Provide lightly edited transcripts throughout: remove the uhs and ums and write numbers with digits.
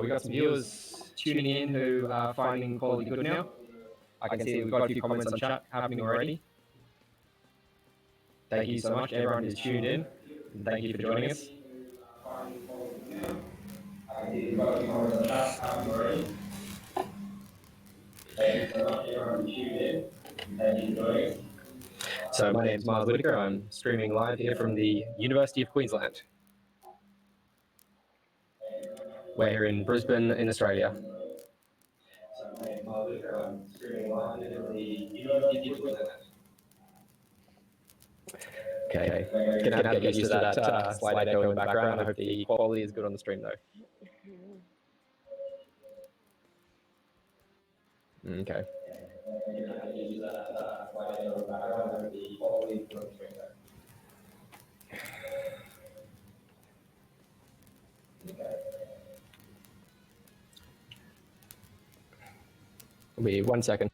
we got some viewers tuning in who are finding quality good now. I can see we've got a few comments on chat happening already. Thank you so much, everyone who's tuned in. And thank you for joining us. So my name is Miles Whitaker. I'm streaming live here from the University of Queensland. We're here in Brisbane in Australia. So my name is Miles Whitaker. I'm streaming live here from the University of Queensland. Okay, gonna have to get used to that slight echo in the background. I hope the quality is good on the stream though. Okay. It'll be 1 second.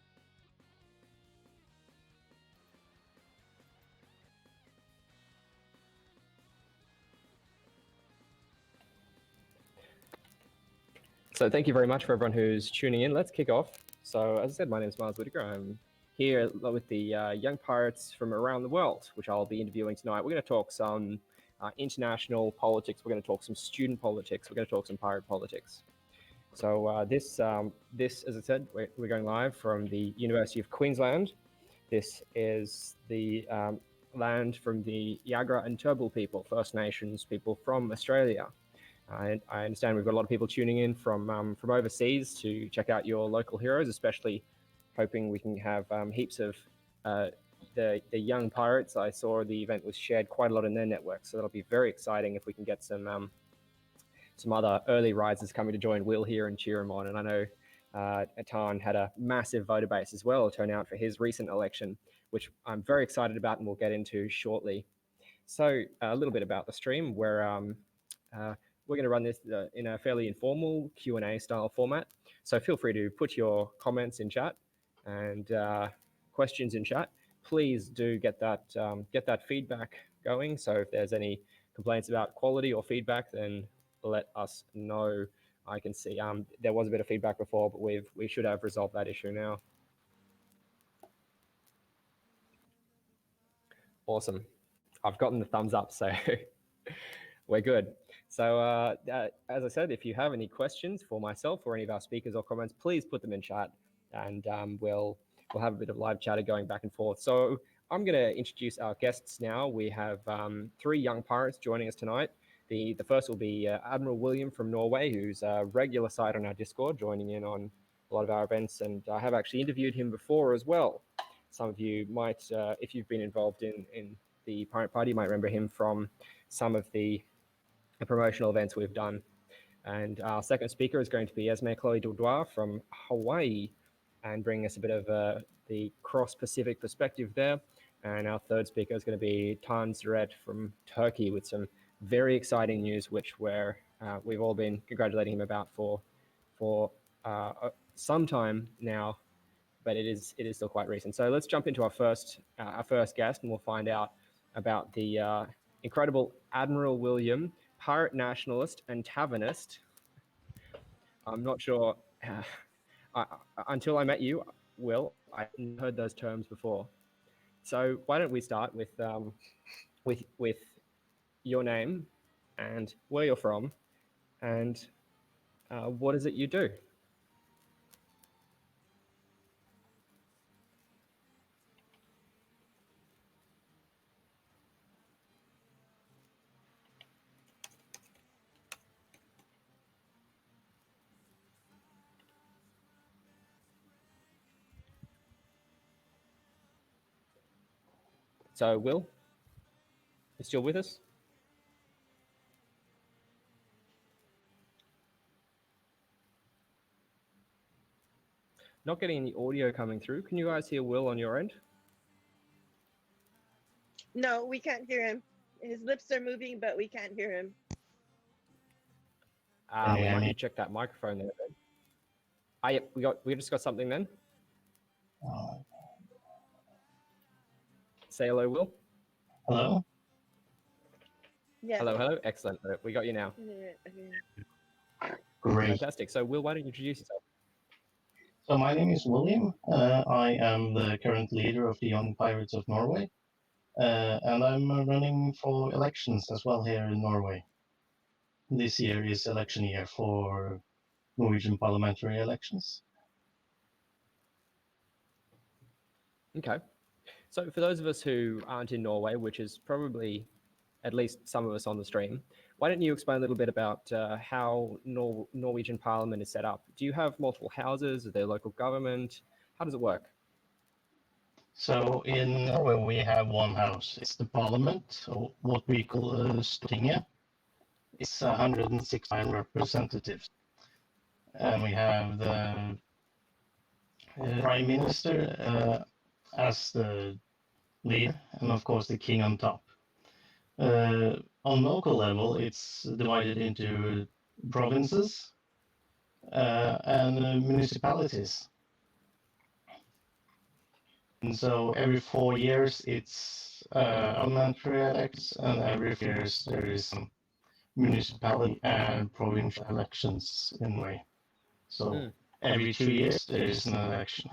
So thank you very much for everyone who's tuning in. Let's kick off. So as I said, my name is Miles Whitaker. I'm here with the young pirates from around the world, which I'll be interviewing tonight. We're going to talk some international politics. We're going to talk some student politics. We're going to talk some pirate politics. So this, as I said, we're going live from the University of Queensland. This is the land from the Yagra and Turrbal people, First Nations people from Australia. I understand we've got a lot of people tuning in from overseas to check out your local heroes, especially hoping we can have heaps of the young pirates. I saw the event was shared quite a lot in their network, so that'll be very exciting if we can get some other early risers coming to join Will here and cheer him on. And I know Atan had a massive voter base as well turn out for his recent election, which I'm very excited about and we'll get into shortly. So a little bit about the stream, where we're going to run this in a fairly informal Q&A style format. So feel free to put your comments in chat and questions in chat. Please do get that feedback going. So if there's any complaints about quality or feedback, then let us know. I can see there was a bit of feedback before, but we should have resolved that issue now. Awesome. I've gotten the thumbs up, so we're good. So as I said, if you have any questions for myself or any of our speakers or comments, please put them in chat, and we'll have a bit of live chatter going back and forth. So I'm going to introduce our guests now. We have 3 young pirates joining us tonight. The first will be Admiral William from Norway, who's a regular site on our Discord, joining in on a lot of our events, and I have actually interviewed him before as well. Some of you might, if you've been involved in the Pirate Party, you might remember him from some of the promotional events we've done. And our second speaker is going to be Esme Chloe Dudoit from Hawaii, and bringing us a bit of the cross-Pacific perspective there. And our third speaker is going to be Siret from Turkey with some very exciting news, which we've all been congratulating him about for some time now, but it is still quite recent. So let's jump into our first guest, and we'll find out about the incredible Admiral William, pirate nationalist and tavernist. I'm not sure. Until I met you, Will, I hadn't heard those terms before. So why don't we start with your name and where you're from, and what is it you do? So, Will, you still with us? Not getting any audio coming through. Can you guys hear Will on your end? No, we can't hear him. His lips are moving, but we can't hear him. We might need to check that microphone there. Then. We just got something then. Say hello, Will. Hello. Yeah. Hello. Excellent. We got you now. Great. Fantastic. So, Will, why don't you introduce yourself? So my name is William. I am the current leader of the Young Pirates of Norway, and I'm running for elections as well here in Norway. This year is election year for Norwegian parliamentary elections. Okay. So, for those of us who aren't in Norway, which is probably at least some of us on the stream, why don't you explain a little bit about how Norwegian Parliament is set up? Do you have multiple houses? Is there local government? How does it work? So in Norway we have one house. It's the Parliament, or what we call Stortinget. It's 169 representatives, and we have the Prime Minister as the leader, and of course the King on top. On local level, it's divided into provinces and municipalities. And so every 4 years, it's parliamentary elections, and every 4 years there is some municipality and provincial elections in Norway. So every 2 years there is an election.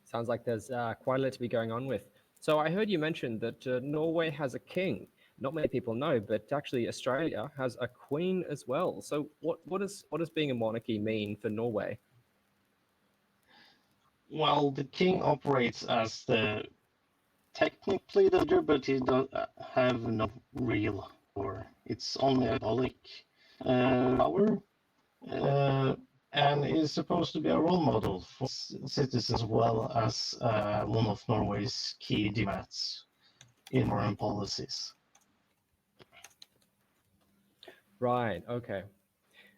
Sounds like there's quite a lot to be going on with. So I heard you mention that Norway has a king. Not many people know, but actually Australia has a queen as well. So what does being a monarchy mean for Norway? Well, the king operates as the technically the leader, but he does have no real power. It's only a symbolic power, and is supposed to be a role model for citizens as well as one of Norway's key diplomats in foreign policies. Right. Okay.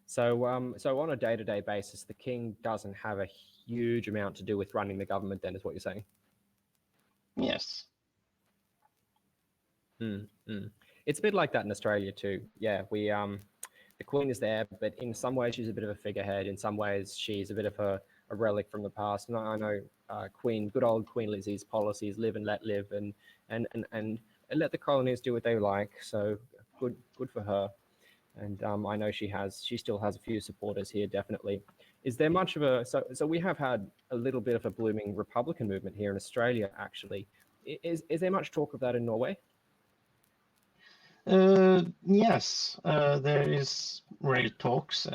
So so on a day-to-day basis, the king doesn't have a huge amount to do with running the government. Then is what you're saying? Yes. It's a bit like that in Australia too. Yeah, the Queen is there, but in some ways she's a bit of a figurehead. In some ways she's a bit of a relic from the past. And I know good old Queen Lizzie's policies: live and let live, and let the colonies do what they like. So good for her. And I know she still has a few supporters here, definitely. Is there much of a so we have had a little bit of a blooming Republican movement here in Australia, actually. Is there much talk of that in Norway? Yes, there is real talks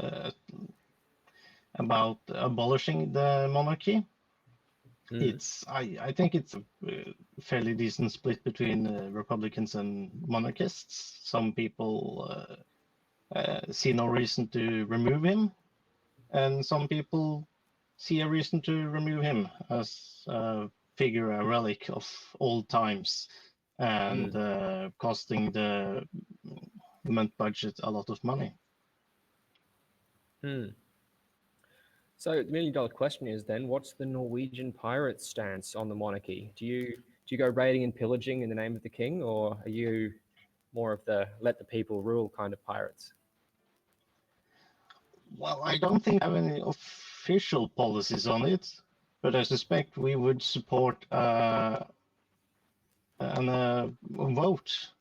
about abolishing the monarchy. I think it's a fairly decent split between Republicans and monarchists. Some people see no reason to remove him, and some people see a reason to remove him as a figure, a relic of old times, and costing the government budget a lot of money. So the $1 million question is then, what's the Norwegian pirates' stance on the monarchy? Do you go raiding and pillaging in the name of the king, or are you more of the let the people rule kind of pirates? Well, I don't think I have any official policies on it, but I suspect we would support a vote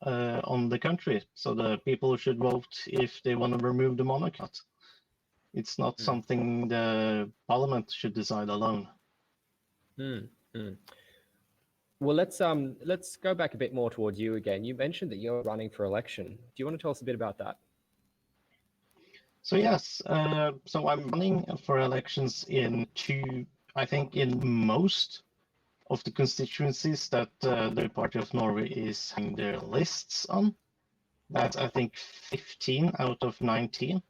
on the country. So the people should vote if they want to remove the monarchy. It's not something the parliament should decide alone. Well, let's go back a bit more towards you again. You mentioned that you're running for election. Do you want to tell us a bit about that? So yes, so I'm running for elections in most of the constituencies that the Party of Norway is having their lists on. That's, I think, 15 out of 19.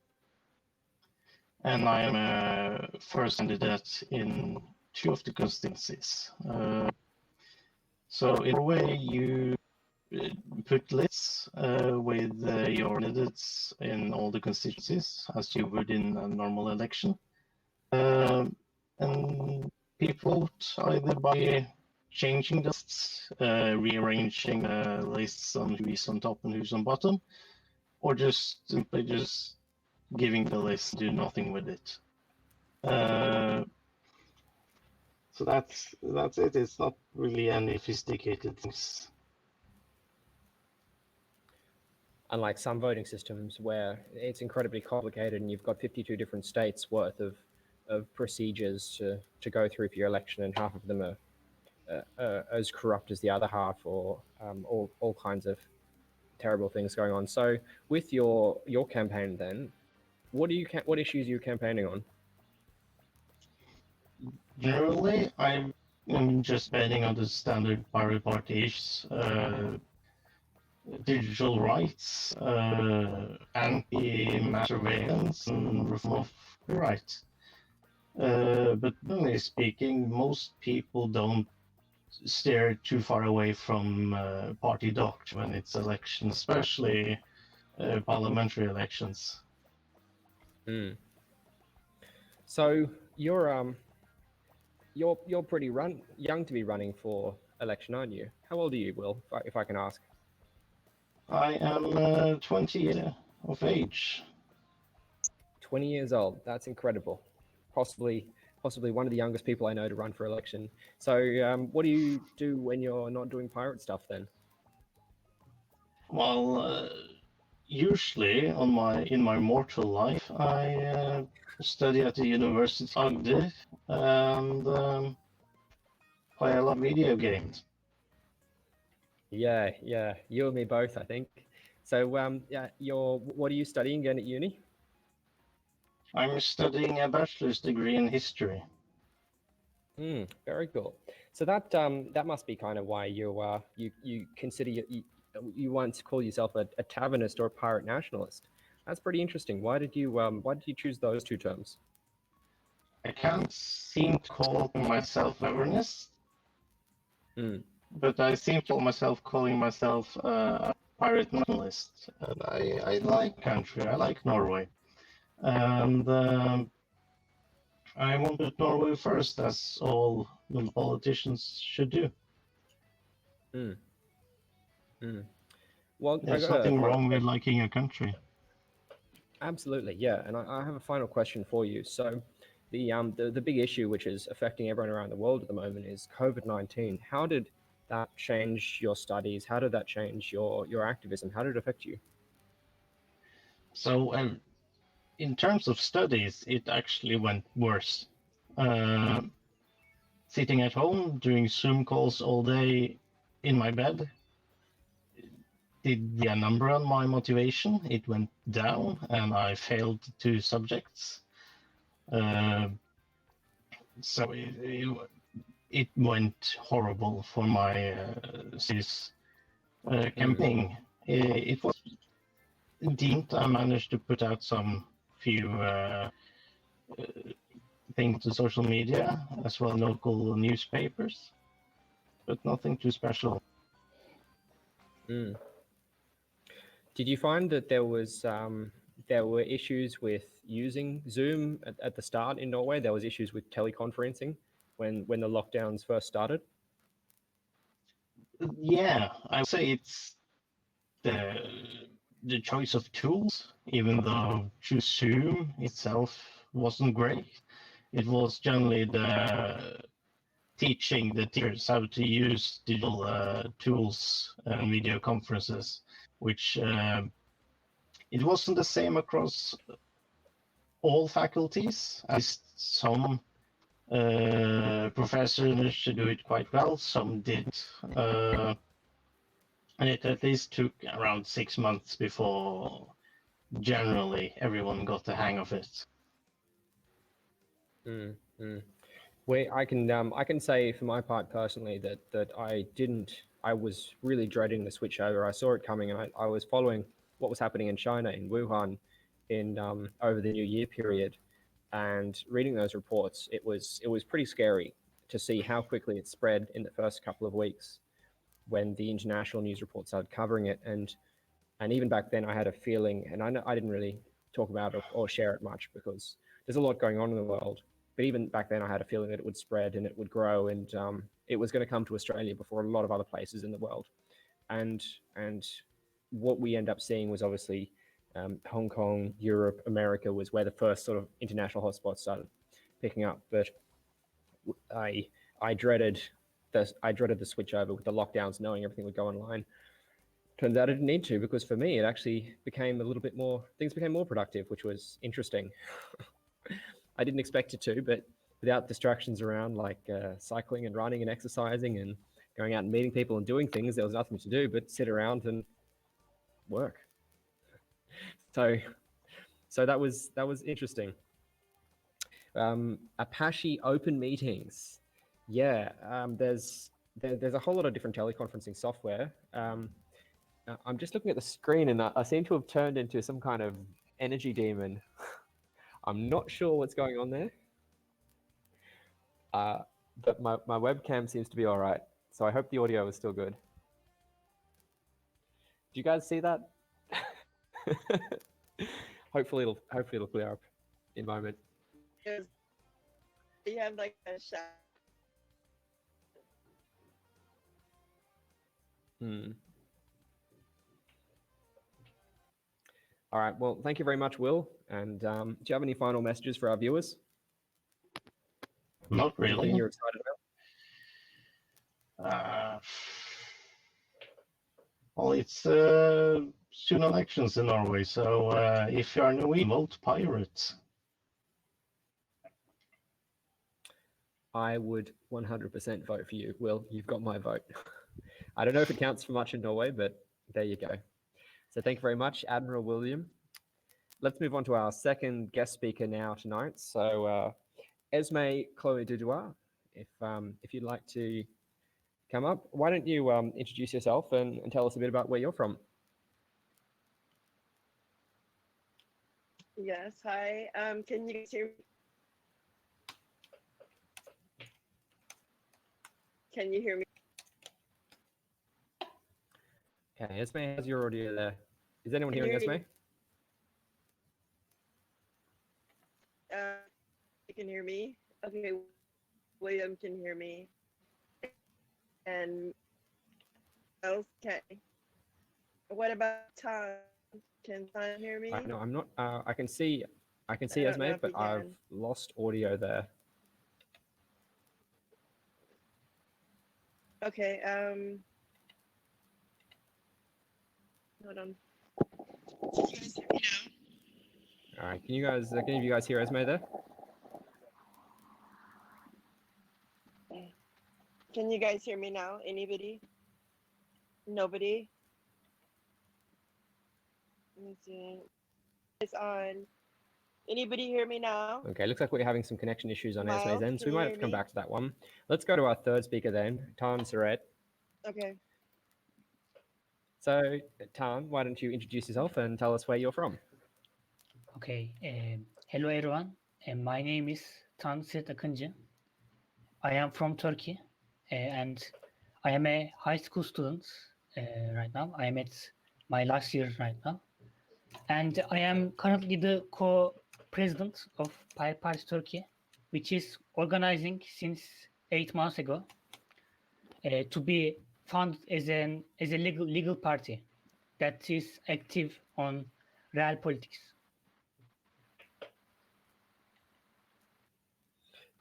And I am a first candidate in 2 of the constituencies. So in Norway, you put lists with your candidates in all the constituencies, as you would in a normal election. And people vote either by changing the lists, rearranging the lists on who is on top and who's on bottom, or just simply just giving the list, do nothing with it. So that's it. It's not really any sophisticated things. unlike some voting systems where it's incredibly complicated and you've got 52 different states worth of procedures to go through for your election, and half of them are as corrupt as the other half, or all kinds of terrible things going on. So with your campaign then, what issues are you campaigning on? Generally, I'm just betting on the standard pirate party issues, digital rights, anti-mass surveillance, and reform of copyright. But generally speaking, most people don't steer too far away from party doctrine when it's elections, especially parliamentary elections. So you're pretty young to be running for election, aren't you? How old are you, Will, if I can ask? I am 20 years of age. 20 years old. That's incredible. Possibly one of the youngest people I know to run for election. So what do you do when you're not doing pirate stuff then? Well, usually in my mortal life, I study at the University of Agder and play a lot of video games. Yeah, you and me both, I think. So what are you studying again at uni? I'm studying a bachelor's degree in history. Very cool. So that must be kind of why you consider you once called yourself a tavernist or a pirate nationalist. That's pretty interesting. Why did you choose those two terms? I can't seem to call myself a tavernist, but I seem to call myself a pirate nationalist. And I like country. I like Norway, and I want to put Norway first, as all the politicians should do. Well, there's nothing wrong with liking a country. Absolutely, yeah. And I have a final question for you. So, the big issue which is affecting everyone around the world at the moment is COVID-19. How did that change your studies? How did that change your activism? How did it affect you? So, in terms of studies, it actually went worse. Sitting at home doing Zoom calls all day in my bed did a number on my motivation. It went down, and I failed 2 subjects. So it went horrible for my thesis campaign. It was deemed I managed to put out some few things to social media, as well as local newspapers, but nothing too special. Did you find that there were issues with using Zoom at the start in Norway? There was issues with teleconferencing when the lockdowns first started? Yeah, I would say it's the choice of tools, even though Zoom itself wasn't great. It was generally the teaching the teachers how to use digital tools and video conferences, which it wasn't the same across all faculties, as some professors should do it quite well, some didn't. And it at least took around 6 months before generally everyone got the hang of it. I can say for my part personally that I was really dreading the switch over. I saw it coming, and I was following what was happening in China, in Wuhan, in over the New Year period, and reading those reports. It was pretty scary to see how quickly it spread in the first couple of weeks when the international news reports started covering it. And even back then I had a feeling, and I didn't really talk about it or share it much because there's a lot going on in the world. But even back then I had a feeling that it would spread and it would grow, and it was going to come to Australia before a lot of other places in the world. And what we end up seeing was obviously Hong Kong, Europe, America was where the first sort of international hotspots started picking up. But I dreaded the switch over with the lockdowns, knowing everything would go online. turns out I didn't need to, because for me, it actually became a little bit more, things became more productive, which was interesting. I didn't expect it to, but without distractions around like cycling and running and exercising and going out and meeting people and doing things, there was nothing to do but sit around and work. So that was interesting. Apache open meetings. Yeah, there's a whole lot of different teleconferencing software. I'm just looking at the screen, and I seem to have turned into some kind of energy demon. I'm not sure what's going on there, but my webcam seems to be all right. So I hope the audio is still good. Do you guys see that? hopefully it'll clear up in a moment. You have like a shot. All right. Well, thank you very much, Will. And do you have any final messages for our viewers? Not really. Anything you're excited about? Well, it's soon elections in Norway, so if you are Norwegian, vote Pirates. I would 100% vote for you, Will. You've got my vote. I don't know if it counts for much in Norway, but there you go. So thank you very much, Admiral William. Let's move on to our second guest speaker now tonight. So Esme Chloe Dudoit, if you'd like to come up, why don't you introduce yourself and tell us a bit about where you're from? Yes, hi. Can you guys hear me? Can you hear me? Okay, Esme has your audio there. Is anyone hearing Esme? You can hear me? Okay, William can hear me. And else can. What about Tom? Can Tom hear me? No, I'm not. I can see Esme, but I've lost audio there. Okay. Hold on. Can you guys hear me now? All right. Can you guys hear Esme there? Can you guys hear me now? Anybody? Nobody? Let me see. It's on. Anybody hear me now? Okay, looks like we're having some connection issues on Esme's end, so we can you might have hear to come me? back to that one. Let's go to our third speaker then, Tan Siret. Okay. So, Tan, why don't you introduce yourself and tell us where you're from? Okay. Hello, everyone. My name is Siret Akıncı. I am from Turkey, and I am a high school student right now. I am at my last year right now. And I am currently the co-president of Pirate Party Turkey, which is organizing since 8 months ago to be founded as a legal party that is active on real politics.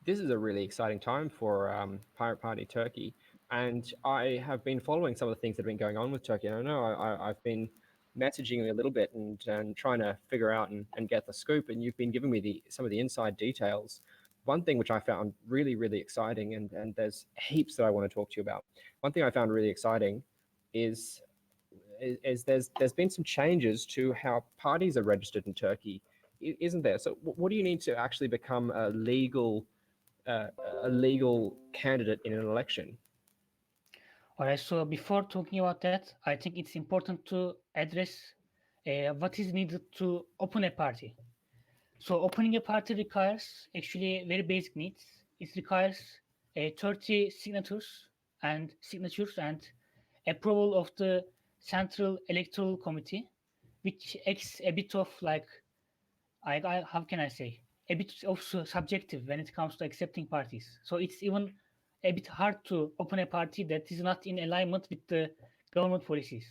This is a really exciting time for Pirate Party Turkey, and I have been following some of the things that have been going on with Turkey. And I know I've been messaging you a little bit and trying to figure out and get the scoop, and you've been giving me some of the inside details. One thing which I found really, really exciting, and there's heaps that I want to talk to you about. One thing I found really exciting is there's been some changes to how parties are registered in Turkey, isn't there? So what do you need to actually become a legal candidate in an election? All right, so before talking about that, I think it's important to address what is needed to open a party. So opening a party requires actually very basic needs. It requires 30 signatures and approval of the Central Electoral Committee, which acts a bit of like, how can I say, a bit of subjective when it comes to accepting parties. So it's even a bit hard to open a party that is not in alignment with the government policies.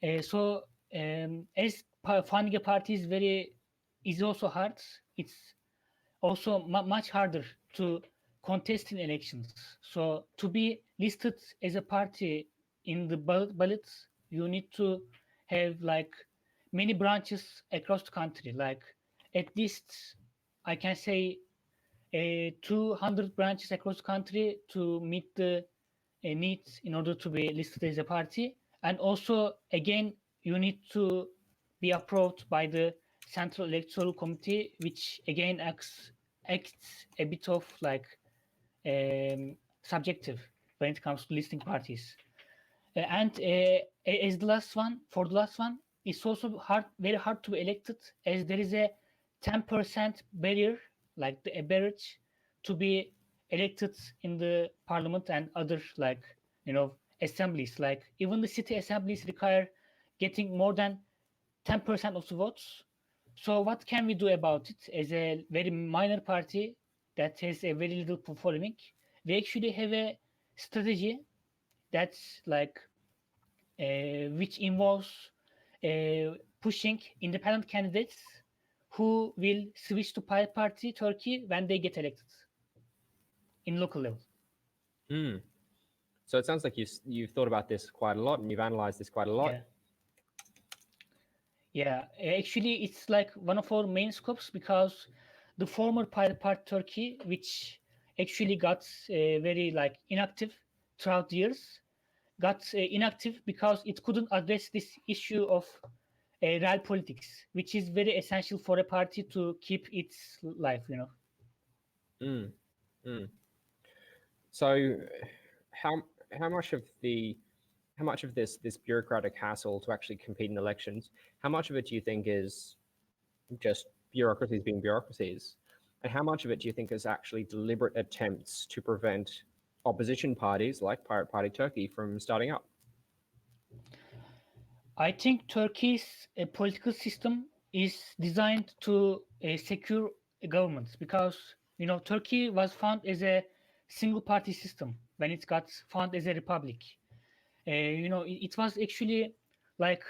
As founding a party is also hard. It's also much harder to contest in elections. So to be listed as a party in the ballots you need to have like many branches across the country. Like at least I can say 200 branches across the country to meet the needs in order to be listed as a party. And also, again, you need to be approved by the Central Electoral Committee, which again acts a bit of like subjective when it comes to listing parties. And as the last one, for the last one, it's also very hard to be elected, as there is a 10% barrier, like the average, to be elected in the parliament and other like assemblies. Like even the city assemblies require getting more than 10% of the votes. So what can we do about it? As a very minor party that has a very little following, we actually have a strategy that's like which involves pushing independent candidates who will switch to Pirate Party Turkey when they get elected in local level. Mm. So it sounds like you've thought about this quite a lot and you've analyzed this quite a lot. Yeah, actually, it's like one of our main scopes because the former Pirate Party Turkey, which actually got very like inactive throughout the years, got inactive because it couldn't address this issue of real politics, which is very essential for a party to keep its life. Mm. Mm. So, how much of this bureaucratic hassle to actually compete in elections? How much of it do you think is just bureaucracies being bureaucracies, and how much of it do you think is actually deliberate attempts to prevent opposition parties like Pirate Party Turkey from starting up? I think Turkey's political system is designed to secure governments because Turkey was found as a single party system when it got found as a republic. It was actually like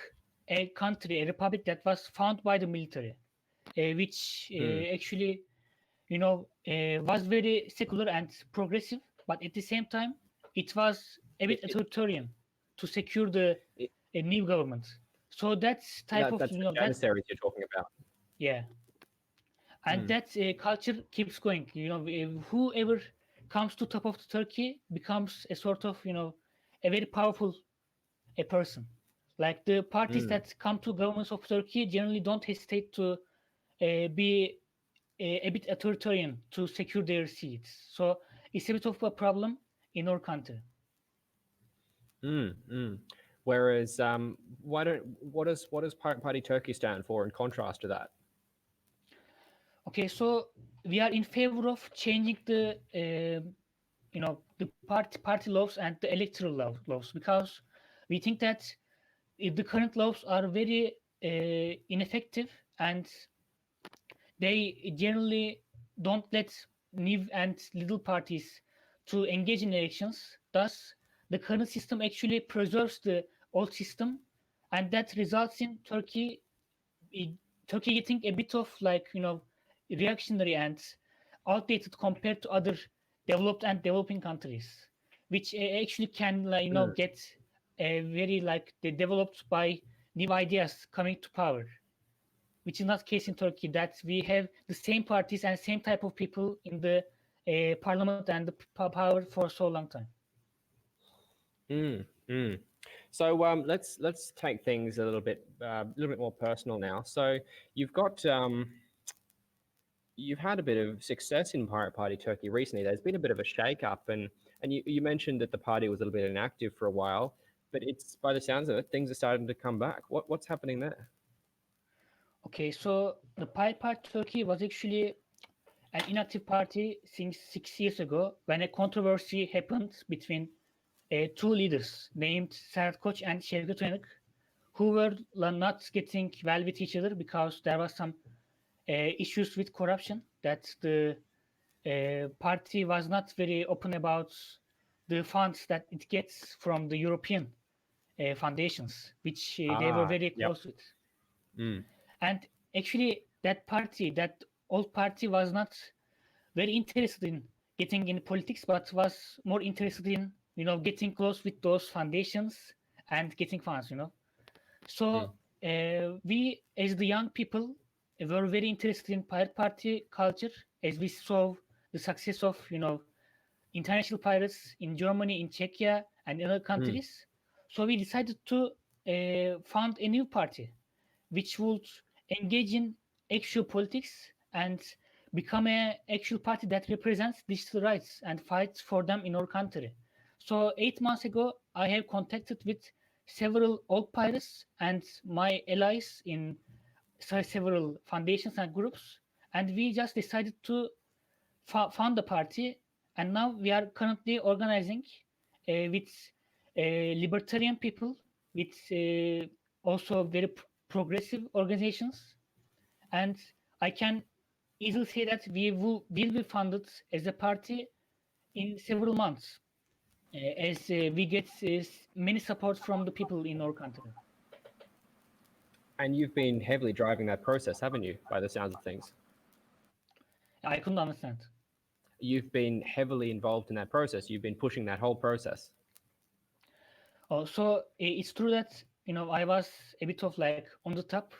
a country, a republic that was found by the military, which actually was very secular and progressive, but at the same time it was a bit authoritarian to secure a new government. So that's type of That's the Janissaries you're talking about. yeah, and that culture keeps going. Whoever comes to top of the Turkey becomes a sort of a very powerful a person. Like the parties that come to governments of Turkey generally don't hesitate to be a bit authoritarian to secure their seats. So it's a bit of a problem in our country. Whereas, what does Pirate Party Turkey stand for in contrast to that? Okay, so we are in favor of changing the the party laws and the electoral laws because we think that the current laws are very ineffective and they generally don't let new and little parties to engage in elections. Thus, the current system actually preserves the old system, and that results in Turkey getting a bit of like reactionary and outdated compared to other developed and developing countries, which actually can get very like they developed by new ideas coming to power, which is not the case in Turkey. That we have the same parties and same type of people in the parliament and the power for so long time. So let's take things a little bit more personal now. So you've had a bit of success in Pirate Party Turkey recently. There's been a bit of a shake-up, and you mentioned that the party was a little bit inactive for a while, but it's by the sounds of it, things are starting to come back. What's happening there? Okay, so the Pirate Party Turkey was actually an inactive party since 6 years ago when a controversy happened between two leaders named Siret and Şevket Uyanık, who were not getting well with each other because there was some issues with corruption, that the party was not very open about the funds that it gets from the European foundations, which they were very close with. And actually, that old party was not very interested in getting in politics, but was more interested in getting close with those foundations and getting funds, you know. So we, as the young people, were very interested in pirate party culture, as we saw the success of, you know, international pirates in Germany, in Czechia, and in other countries. So we decided to found a new party, which would engage in actual politics and become an actual party that represents digital rights and fights for them in our country. So 8 months ago, I have contacted with several old pirates and my allies in several foundations and groups, and we just decided to found the party, and now we are currently organizing with libertarian people, with also very progressive organizations, and I can easily say that we will be funded as a party in several months, as we get many support from the people in our country. And you've been heavily driving that process, haven't you, by the sounds of things? I couldn't understand. You've been heavily involved in that process. You've been pushing that whole process. So it's true that, you know, I was a bit of like on the top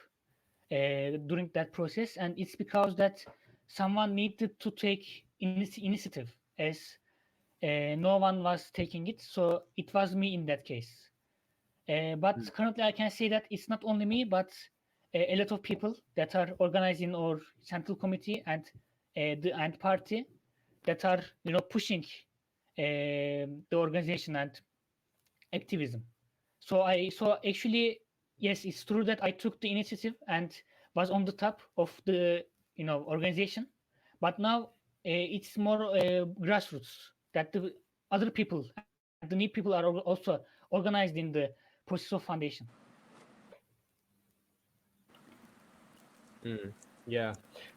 during that process, and it's because that someone needed to take initiative, as no one was taking it. So it was me in that case. But currently, I can say that it's not only me, but a lot of people that are organizing our central committee and the party that are, you know, pushing the organization and activism. So actually, yes, it's true that I took the initiative and was on the top of the, you know, organization, but now it's more grassroots, that the other people and the new people are also organized in the process of foundation. Yeah,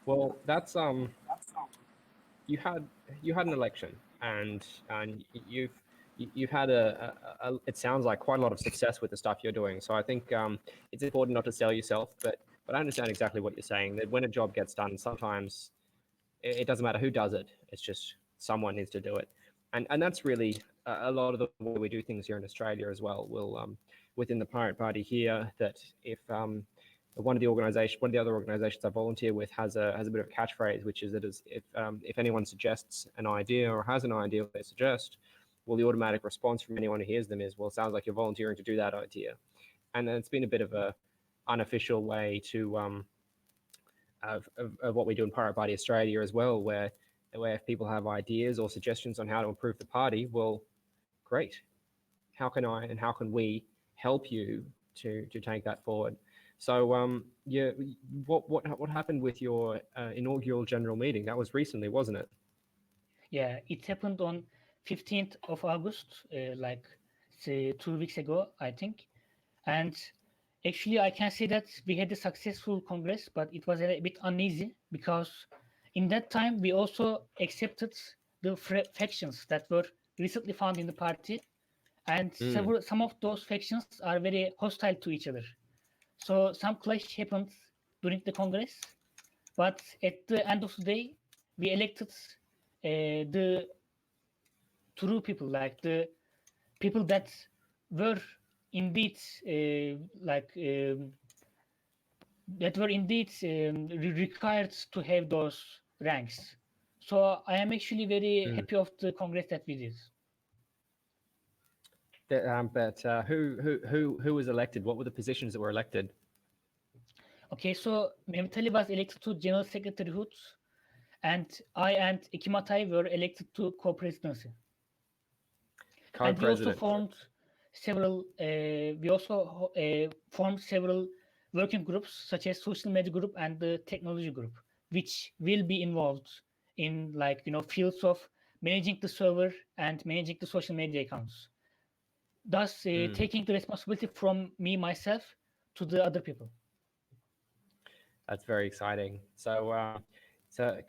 well, that's you had an election, and you've had a it sounds like quite a lot of success with the stuff you're doing. So I think it's important not to sell yourself, but I understand exactly what you're saying, that when a job gets done, sometimes it doesn't matter who does it. It's just someone needs to do it, and that's really a lot of the way we do things here in Australia as well. We'll within the Pirate Party here, that if one of the other organizations I volunteer with has a bit of a catchphrase, which is that if anyone suggests an idea or has an idea they suggest, well, the automatic response from anyone who hears them is, well, it sounds like you're volunteering to do that idea. And then it's been a bit of a unofficial way to of what we do in Pirate Party Australia as well, where if people have ideas or suggestions on how to improve the party, well, great. How can I and how can we help you to take that forward? So yeah, what happened with your inaugural general meeting? That was recently, wasn't it? Yeah, it happened on 15th of August, like say 2 weeks ago, I think. And actually, I can say that we had a successful Congress, but it was a bit uneasy because in that time we also accepted the factions that were recently found in the party, and some of those factions are very hostile to each other. So some clash happened during the Congress, but at the end of the day, we elected the true people, like the people that were indeed that were indeed required to have those ranks. So I am actually very happy of the Congress that we did. But who was elected? What were the positions that were elected? Okay, so Mehmet Ali was elected to General Secretaryhood, and I and Ekimatay were elected to co-presidency. And we also formed several. Formed several working groups, such as social media group and the technology group, which will be involved in, like, you know, fields of managing the server and managing the social media accounts. Thus, taking the responsibility from me myself to the other people. That's very exciting. So,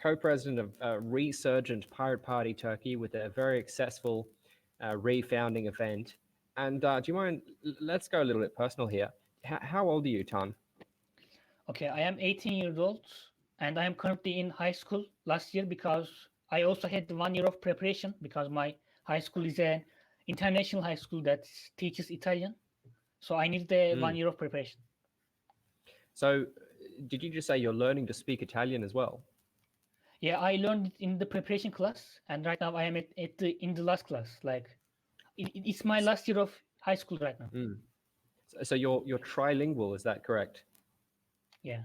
co-president of Resurgent Pirate Party Turkey with a very successful refounding event. And do you mind, let's go a little bit personal here. How old are you, Tan? Okay, I am 18 years old, and I am currently in high school last year, because I also had 1 year of preparation, because my high school is an international high school that teaches Italian. So I need the Mm. 1 year of preparation. So, did you just say you're learning to speak Italian as well? Yeah, I learned it in the preparation class, and right now I am in the last class. Like, it's my last year of high school right now. Mm. So you're trilingual, is that correct? Yeah.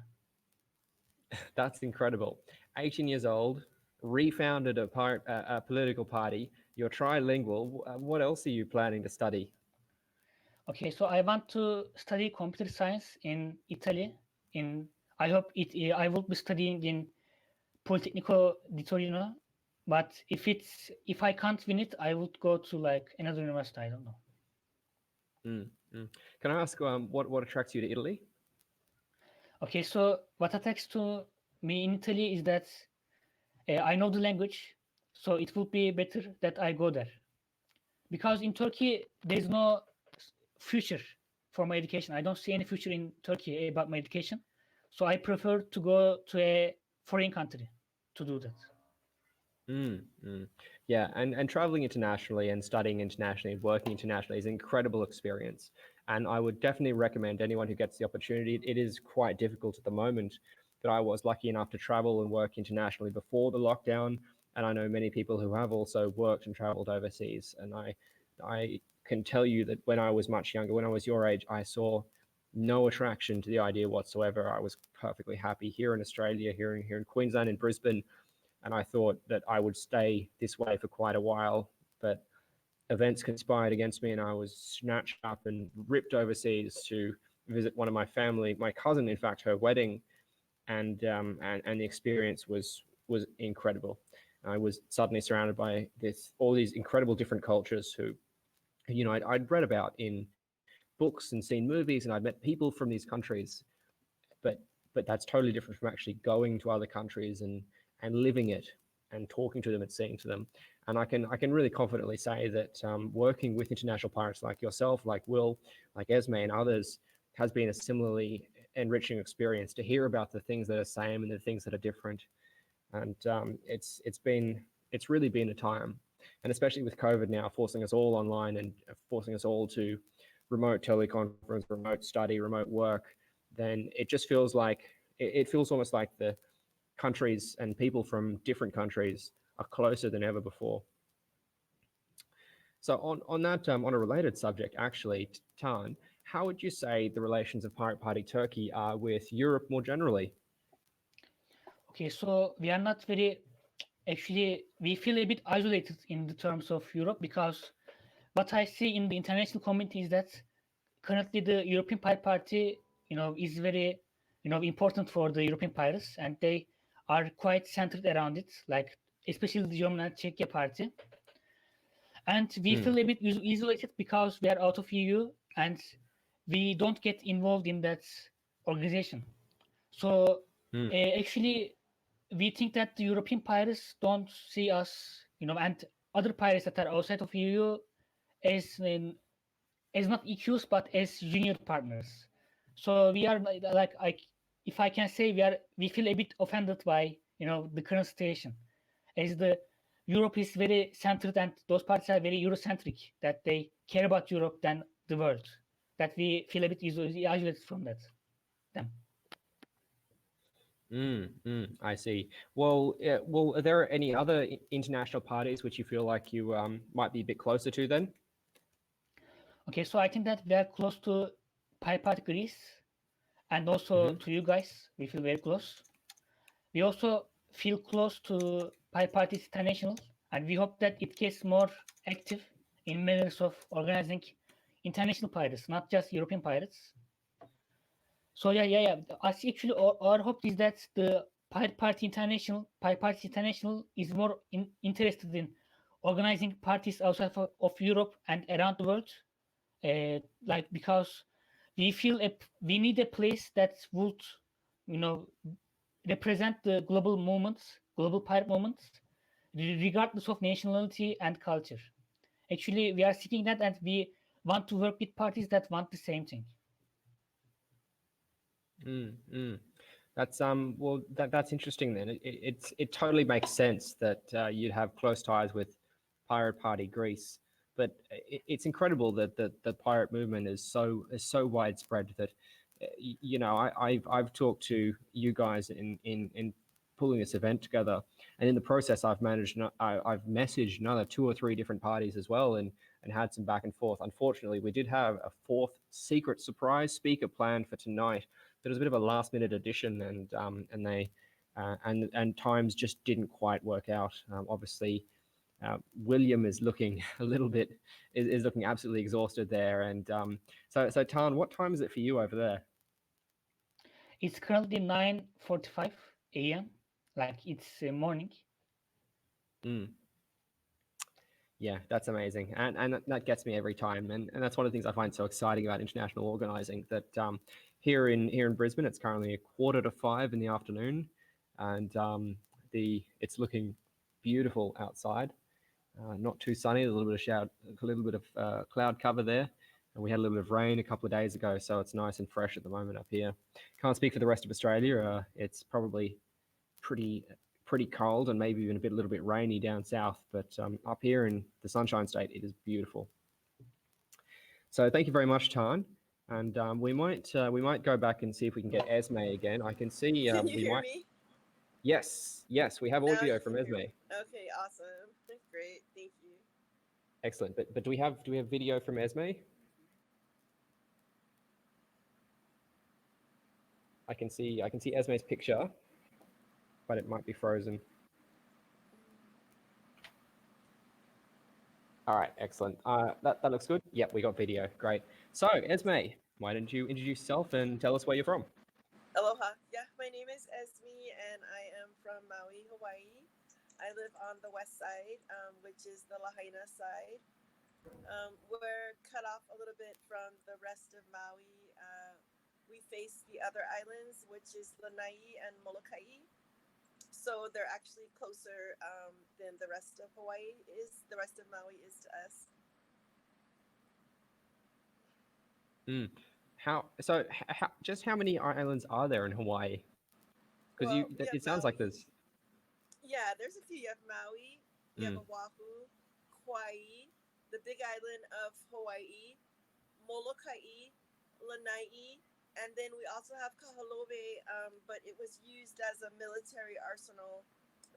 That's incredible. 18 years old, refounded a political party. You're trilingual. What else are you planning to study? Okay, so I want to study computer science in Italy. I hope I will be studying in Politecnico di Torino, but if I can't win it, I would go to like another university. I don't know. Mm, mm. Can I ask what attracts you to Italy? Okay, so what attracts to me in Italy is that I know the language, so it would be better that I go there. Because in Turkey, there is no future for my education. I don't see any future in Turkey about my education, so I prefer to go to a foreign country to do that. Mm, mm. Yeah, and traveling internationally and studying internationally and working internationally is an incredible experience. And I would definitely recommend anyone who gets the opportunity. It is quite difficult at the moment, but I was lucky enough to travel and work internationally before the lockdown. And I know many people who have also worked and traveled overseas. And I can tell you that when I was much younger, when I was your age, I saw no attraction to the idea whatsoever. I was perfectly happy here in Australia, here in Queensland, in Brisbane, and I thought that I would stay this way for quite a while, but events conspired against me, and I was snatched up and ripped overseas to visit one of my family, my cousin, in fact, her wedding, and the experience was incredible. I was suddenly surrounded by all these incredible different cultures who, I'd read about in books and seen movies, and I'd met people from these countries, but that's totally different from actually going to other countries and living it and talking to them and seeing to them. And I can really confidently say that working with international pirates like yourself, like Will, like Esme and others, has been a similarly enriching experience to hear about the things that are same and the things that are different. And it's really been a time, and especially with COVID now forcing us all online and forcing us all to remote teleconference, remote study, remote work, then it just feels like it feels almost like the countries and people from different countries are closer than ever before. So on that on a related subject, actually, Tan, how would you say the relations of Pirate Party Turkey are with Europe more generally? Okay, so we are not very actually we feel a bit isolated in the terms of Europe because what I see in the international community is that currently the European Pirate Party, is very, important for the European pirates, and they are quite centered around it, like especially the German and Czechia party. And we feel a bit isolated because we are out of EU and we don't get involved in that organization. So actually, we think that the European pirates don't see us, and other pirates that are outside of EU as not EQs but as junior partners. So we are if I can say, we feel a bit offended by the current situation, as the Europe is very centered and those parties are very Eurocentric, that they care about Europe than the world. That we feel a bit isolated from that. Them. I see. Well, are there any other international parties which you feel like you might be a bit closer to then? Okay, so I think that we are close to Pirate Party Greece, and also to you guys. We feel very close. We also feel close to Pirate Party International, and we hope that it gets more active in manners of organizing international pirates, not just European pirates. So yeah. Actually, our hope is that the Pirate Party International is more interested in organizing parties outside of Europe and around the world, because we feel we need a place that would, represent the global movements, global pirate movements, regardless of nationality and culture. Actually, we are seeking that, and we want to work with parties that want the same thing. That's that's interesting then. It totally makes sense that you'd have close ties with Pirate Party Greece. but it's incredible that the pirate movement is so widespread that you know, I've talked to you guys in pulling this event together, and in the process I've messaged another 2 or 3 different parties as well, and had some back and forth. Unfortunately, we did have a 4th secret surprise speaker planned for tonight. That was a bit of a last minute addition, and they and times just didn't quite work out. Obviously, William is looking a little bit is looking absolutely exhausted there, and so Tan, what time is it for you over there? It's currently 9:45 a.m. Like it's morning. Yeah, that's amazing, and that gets me every time, and that's one of the things I find so exciting about international organizing. That here in Brisbane, it's currently 4:45 in the afternoon, and it's looking beautiful outside. Not too sunny, a little bit of cloud cover there, and we had a little bit of rain a couple of days ago, so it's nice and fresh at the moment up here. Can't speak for the rest of Australia. It's probably pretty cold and maybe even a little bit rainy down south, but up here in the Sunshine State, it is beautiful. So thank you very much, Tan, and we might go back and see if we can get Esme again. I can see Can you hear me? Yes, we have audio from Esme. Okay, awesome. Great, thank you. Excellent. But do we have video from Esme? I can see Esme's picture, but it might be frozen. All right, excellent. That looks good. Yep, we got video. Great. So Esme, why don't you introduce yourself and tell us where you're from? Aloha. Yeah, my name is Esme, and I am from Maui, Hawaii. I live on the west side, which is the Lahaina side. We're cut off a little bit from the rest of Maui. We face the other islands, which is Lanai and Molokai. So they're actually closer than the rest of Hawaii is. The rest of Maui is to us. How many islands are there in Hawaii? Because it sounds like there's. Yeah, there's a few. You have Maui, you have Oahu, Kauai, the Big Island of Hawaii, Molokai, Lanai, and then we also have Kahalove, but it was used as a military arsenal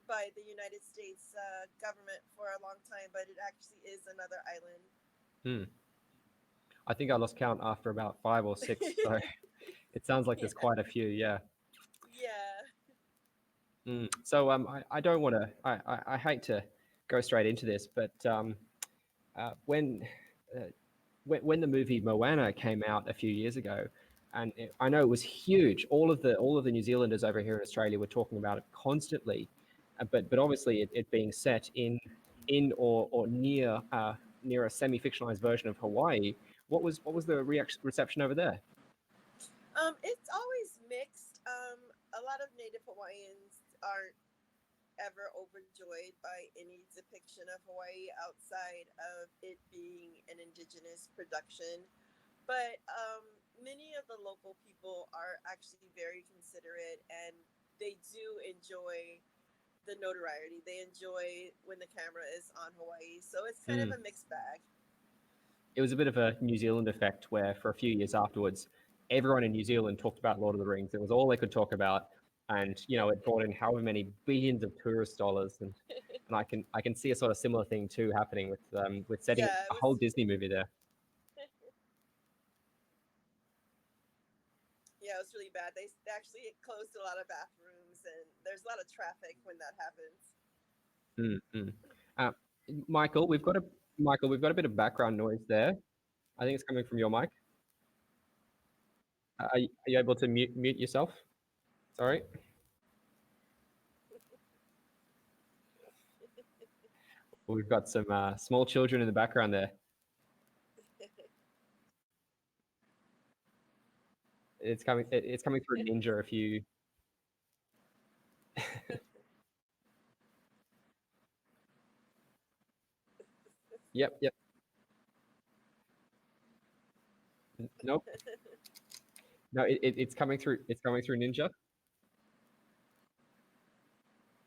by the United States government for a long time, but it actually is another island. I think I lost count after about 5 or 6, so it sounds like there's quite a few, yeah. Yeah. So I don't want to. I hate to go straight into this, but when the movie Moana came out a few years ago, and I know it was huge. All of the New Zealanders over here in Australia were talking about it constantly, but obviously it being set in or near a semi-fictionalized version of Hawaii. What was the reception over there? It's always mixed. A lot of Native Hawaiians aren't ever overjoyed by any depiction of Hawaii outside of it being an indigenous production. But many of the local people are actually very considerate, and they do enjoy the notoriety. They enjoy when the camera is on Hawaii. So it's kind of a mixed bag. It was a bit of a New Zealand effect where for a few years afterwards, everyone in New Zealand talked about Lord of the Rings. It was all they could talk about. And, it brought in however many billions of tourist dollars. And I can see a sort of similar thing too happening with setting a whole Disney movie there. Yeah, it was really bad. They actually closed a lot of bathrooms, and there's a lot of traffic when that happens. Michael, we've got a bit of background noise there. I think it's coming from your mic. Are you able to mute yourself? Sorry. We've got some small children in the background there. It's coming through Ninja if you. Yep. Nope. No, it's coming through. It's coming through Ninja.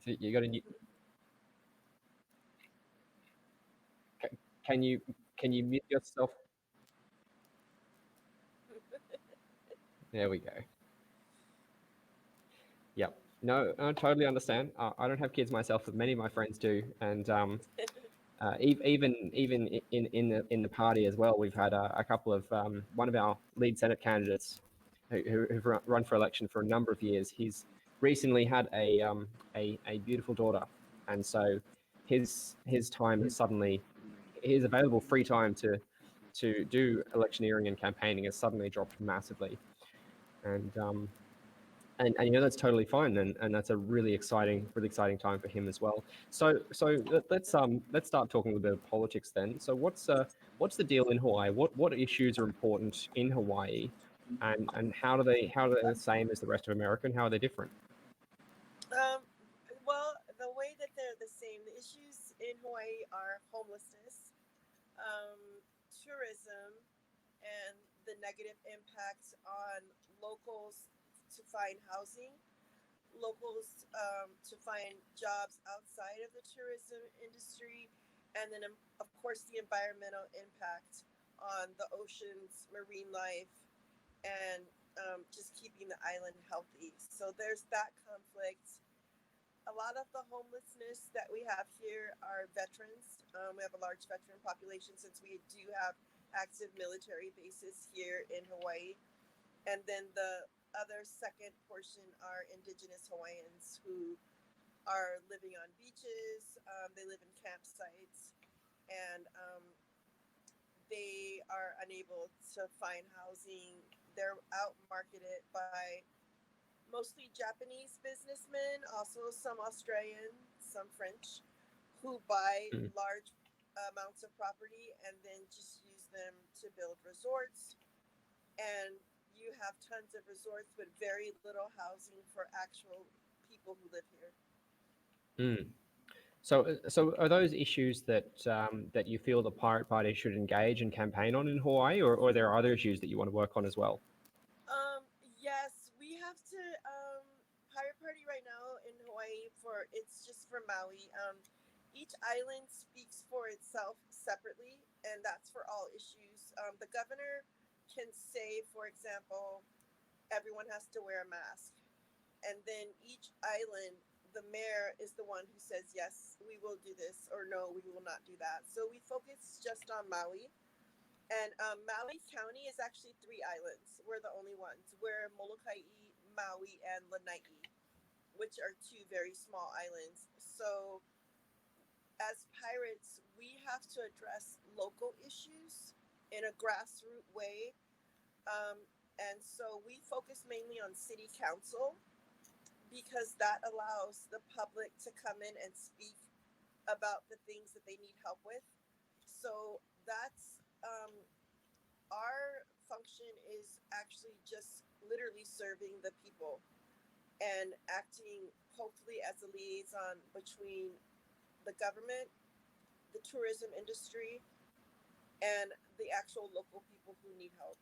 So you got to. can you mute yourself? There we go. Yep. No, I totally understand. I don't have kids myself, but many of my friends do, and even in the party as well, we've had a couple of one of our lead Senate candidates who've run for election for a number of years. He's recently had a beautiful daughter, and so his time is suddenly his available free time to do electioneering and campaigning has suddenly dropped massively, and and you know that's totally fine, and that's a really exciting time for him as well. So let's start talking a little bit of politics then. So what's the deal in Hawaii? What issues are important in Hawaii, and how are they the same as the rest of America, and how are they different? Well, the way that they're the same, the issues in Hawaii are homelessness, tourism, and the negative impact on locals to find housing, locals to find jobs outside of the tourism industry, and then of course the environmental impact on the oceans, marine life, and just keeping the island healthy. So there's that conflict. A lot of the homelessness that we have here are veterans. We have a large veteran population since we do have active military bases here in Hawaii. And then the other second portion are indigenous Hawaiians who are living on beaches. They live in campsites, and they are unable to find housing. They're outmarketed by mostly Japanese businessmen, also some Australian, some French, who buy large amounts of property and then just use them to build resorts. And you have tons of resorts with very little housing for actual people who live here. So are those issues that that you feel the Pirate Party should engage and campaign on in Hawaii, or are there other issues that you want to work on as well? Yes, we have to. Pirate Party right now in Hawaii it's just for Maui. Each island speaks for itself separately, and that's for all issues. The governor can say, for example, everyone has to wear a mask, and then each island, the mayor is the one who says, yes, we will do this, or no, we will not do that. So we focus just on Maui. And Maui County is actually 3 islands. We're the only ones. We're Molokai, Maui, and Lanai, which are 2 very small islands. So as pirates, we have to address local issues in a grassroots way. And so we focus mainly on city council because that allows the public to come in and speak about the things that they need help with. So that's our function is actually just literally serving the people and acting hopefully as a liaison between the government, the tourism industry, and the actual local people who need help.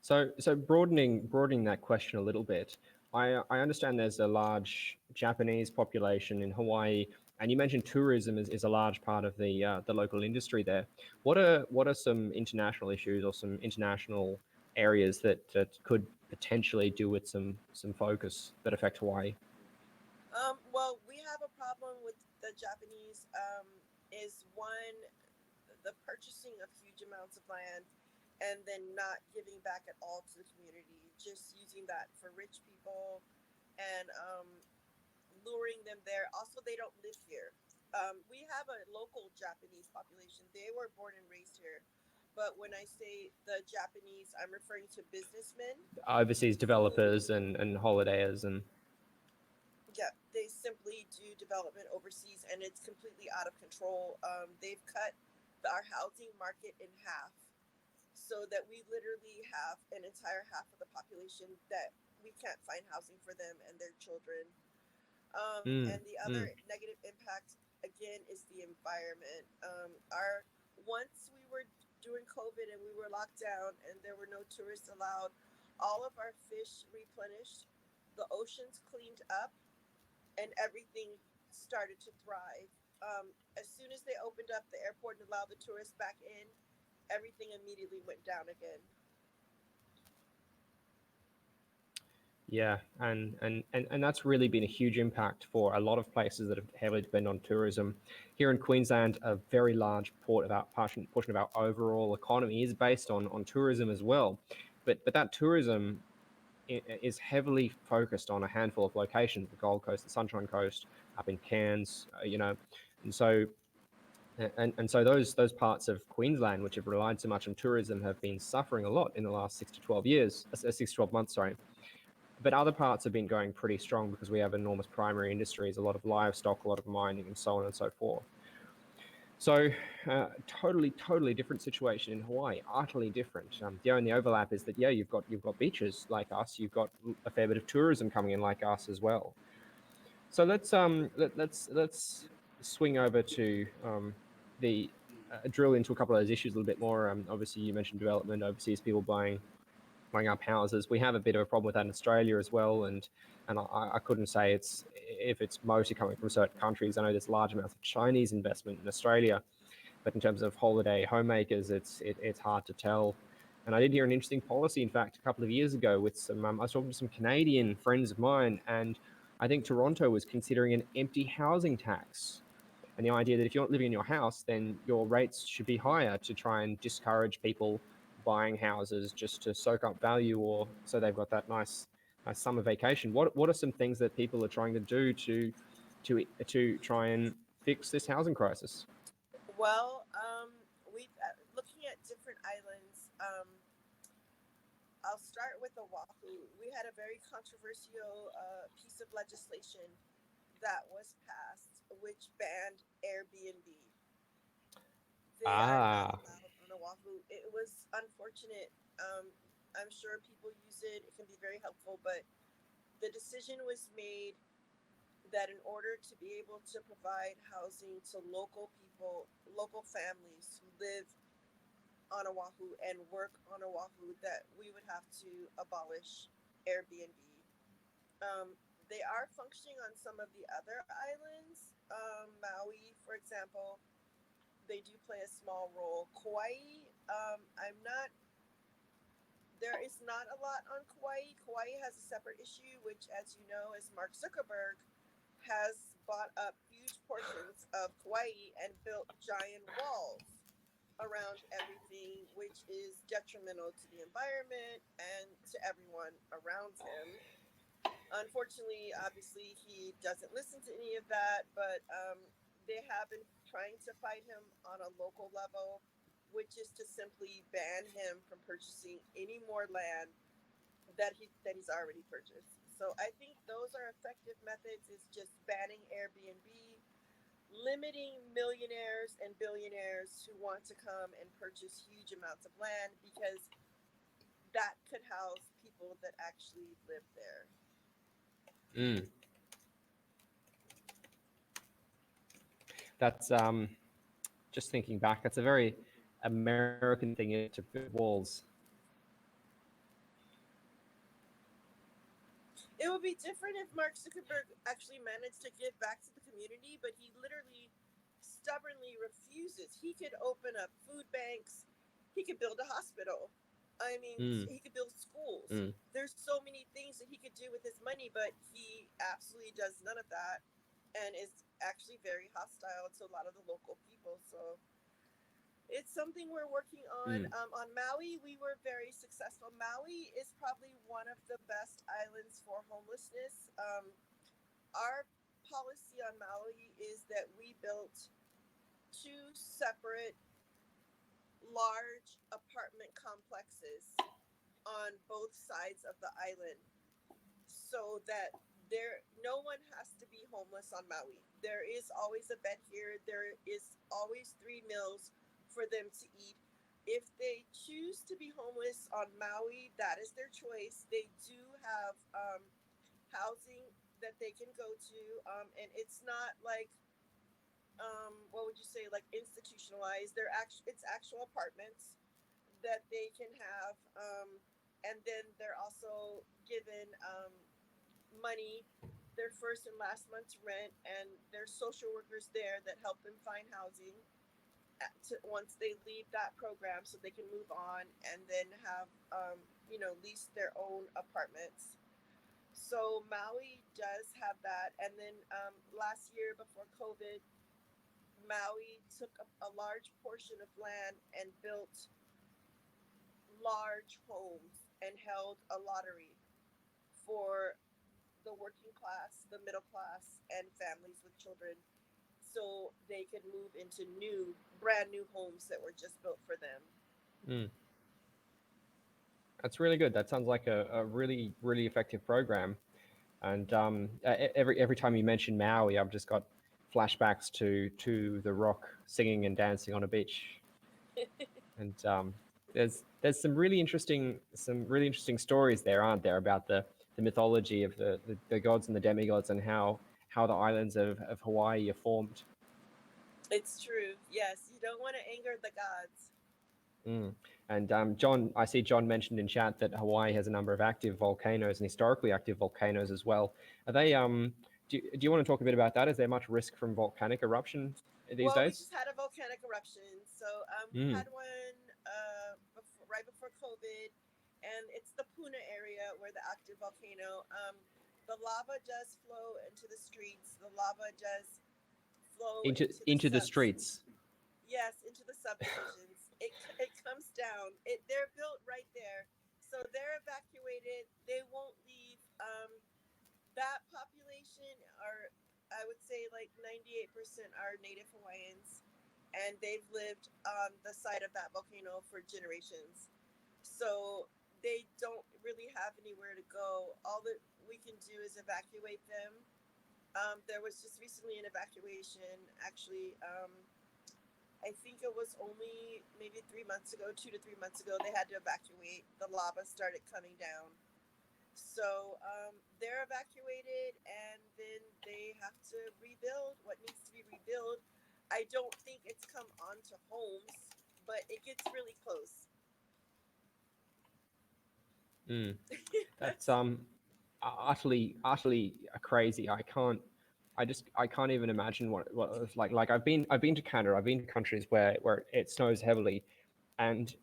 So broadening that question a little bit, I understand there's a large Japanese population in Hawaii, and you mentioned tourism is a large part of the local industry there. What are some international issues or some international areas that could potentially do with some focus that affect Hawaii? Well, we have a problem with the Japanese. Is one, the purchasing of huge amounts of land and then not giving back at all to the community, just using that for rich people and luring them there. Also, they don't live here. We have a local Japanese population. They were born and raised here. But when I say the Japanese, I'm referring to businessmen. Overseas developers and holidayers and... Yeah, they simply do development overseas, and it's completely out of control. They've cut our housing market in half, so that we literally have an entire half of the population that we can't find housing for them and their children. And the other negative impact, again, is the environment. Once we were doing COVID and we were locked down and there were no tourists allowed, all of our fish replenished, the oceans cleaned up, and everything started to thrive. As soon as they opened up the airport and allowed the tourists back in, everything immediately went down again. Yeah, and that's really been a huge impact for a lot of places that have heavily depend on tourism. Here in Queensland, a very large portion of our overall economy is based on tourism as well. But that tourism is heavily focused on a handful of locations: the Gold Coast, the Sunshine Coast, up in Cairns, and so. And so those parts of Queensland, which have relied so much on tourism, have been suffering a lot in the last 6 to 12 years, 6 to 12 months, sorry. But other parts have been going pretty strong because we have enormous primary industries, a lot of livestock, a lot of mining, and so on and so forth. So totally different situation in Hawaii, utterly different. The only overlap is that, yeah, you've got beaches like us, you've got a fair bit of tourism coming in like us as well. So let's swing over to the drill into a couple of those issues a little bit more. Obviously, you mentioned development, overseas people buying up houses. We have a bit of a problem with that in Australia as well, and I couldn't say if it's mostly coming from certain countries. I know there's large amounts of Chinese investment in Australia, but in terms of holiday homemakers, it's hard to tell. And I did hear an interesting policy, in fact, a couple of years ago with some. I was talking to some Canadian friends of mine, and I think Toronto was considering an empty housing tax. And the idea that if you're not living in your house, then your rates should be higher to try and discourage people buying houses just to soak up value, or so they've got that nice summer vacation. What are some things that people are trying to do to try and fix this housing crisis? Well, we looking at different islands. I'll start with Oahu. We had a very controversial piece of legislation that was passed, which banned Airbnb. They are not allowed on Oahu. It was unfortunate. I'm sure people use it. It can be very helpful, but the decision was made that in order to be able to provide housing to local people, local families who live on Oahu and work on Oahu, that we would have to abolish Airbnb. They are functioning on some of the other islands. Maui, for example, they do play a small role. Kauai, there is not a lot on Kauai. Kauai has a separate issue, which, as you know, is Mark Zuckerberg has bought up huge portions of Kauai and built giant walls around everything, which is detrimental to the environment and to everyone around him. Unfortunately, obviously, he doesn't listen to any of that, but they have been trying to fight him on a local level, which is to simply ban him from purchasing any more land that he's already purchased. So I think those are effective methods, is just banning Airbnb, limiting millionaires and billionaires who want to come and purchase huge amounts of land, because that could house people that actually live there. That's just thinking back, that's a very American thing to build walls. It would be different if Mark Zuckerberg actually managed to give back to the community, but he literally stubbornly refuses. He could open up food banks. He could build a hospital. I mean, he could build schools. There's so many things that he could do with his money, but he absolutely does none of that and is actually very hostile to a lot of the local people. So it's something we're working on. On Maui, we were very successful. Maui is probably one of the best islands for homelessness. Our policy on Maui is that we built 2 separate large apartment complexes on both sides of the island, so that no one has to be homeless on Maui. There is always a bed here. There is always 3 meals for them to eat. If they choose to be homeless on Maui, that is their choice. They do have housing that they can go to, and it's not like what would you say, like institutionalized. It's actual apartments that they can have, and then they're also given money their first and last month's rent, and there's social workers there that help them find housing once they leave that program, so they can move on and then have lease their own apartments. So Maui does have that. And then last year before COVID, Maui took a large portion of land and built large homes and held a lottery for the working class, the middle class, and families with children, so they could move into brand new homes that were just built for them. That's really good. That sounds like a really, really effective program. And every time you mention Maui, I've just got flashbacks to The Rock singing and dancing on a beach. And there's some really interesting stories there, aren't there, about the mythology of the gods and the demigods, and how the islands of Hawaii are formed. It's true. Yes, you don't want to anger the gods. And John, I see John mentioned in chat that Hawaii has a number of active volcanoes and historically active volcanoes as well. Are they? Do you want to talk a bit about that? Is there much risk from volcanic eruption these days? We just had a volcanic eruption. So we had one right before COVID, and it's the Puna area where the active volcano. The lava does flow into the streets. The lava does flow into the streets. Yes, into the subdivisions. It comes down. They're built right there, so they're evacuated. They won't leave. That population are, I would say, like 98% are Native Hawaiians, and they've lived on the site of that volcano for generations. So they don't really have anywhere to go. All that we can do is evacuate them. There was just recently an evacuation, actually. I think it was only maybe 2 to 3 months ago, they had to evacuate. The lava started coming down. So they're evacuated, and then they have to rebuild what needs to be rebuilt. I don't think it's come onto homes, but it gets really close. That's utterly crazy. I can't even imagine what it's like. Like I've been to Canada. I've been to countries where it snows heavily, and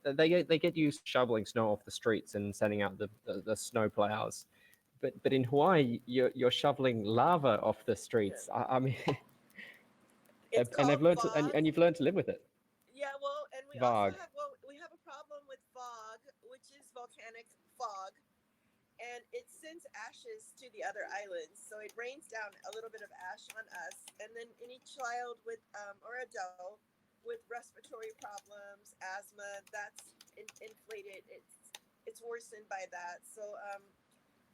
they get used to shoveling snow off the streets and sending out the snow plows. But in Hawaii, you're shoveling lava off the streets. I mean, and they've learned and you've learned to live with it. Yeah, well, and we Fog. we have a problem with fog, which is volcanic fog. And it sends ashes to the other islands. So it rains down a little bit of ash on us. And then any child with, or adult with respiratory problems, asthma, that's inflated. It's worsened by that. So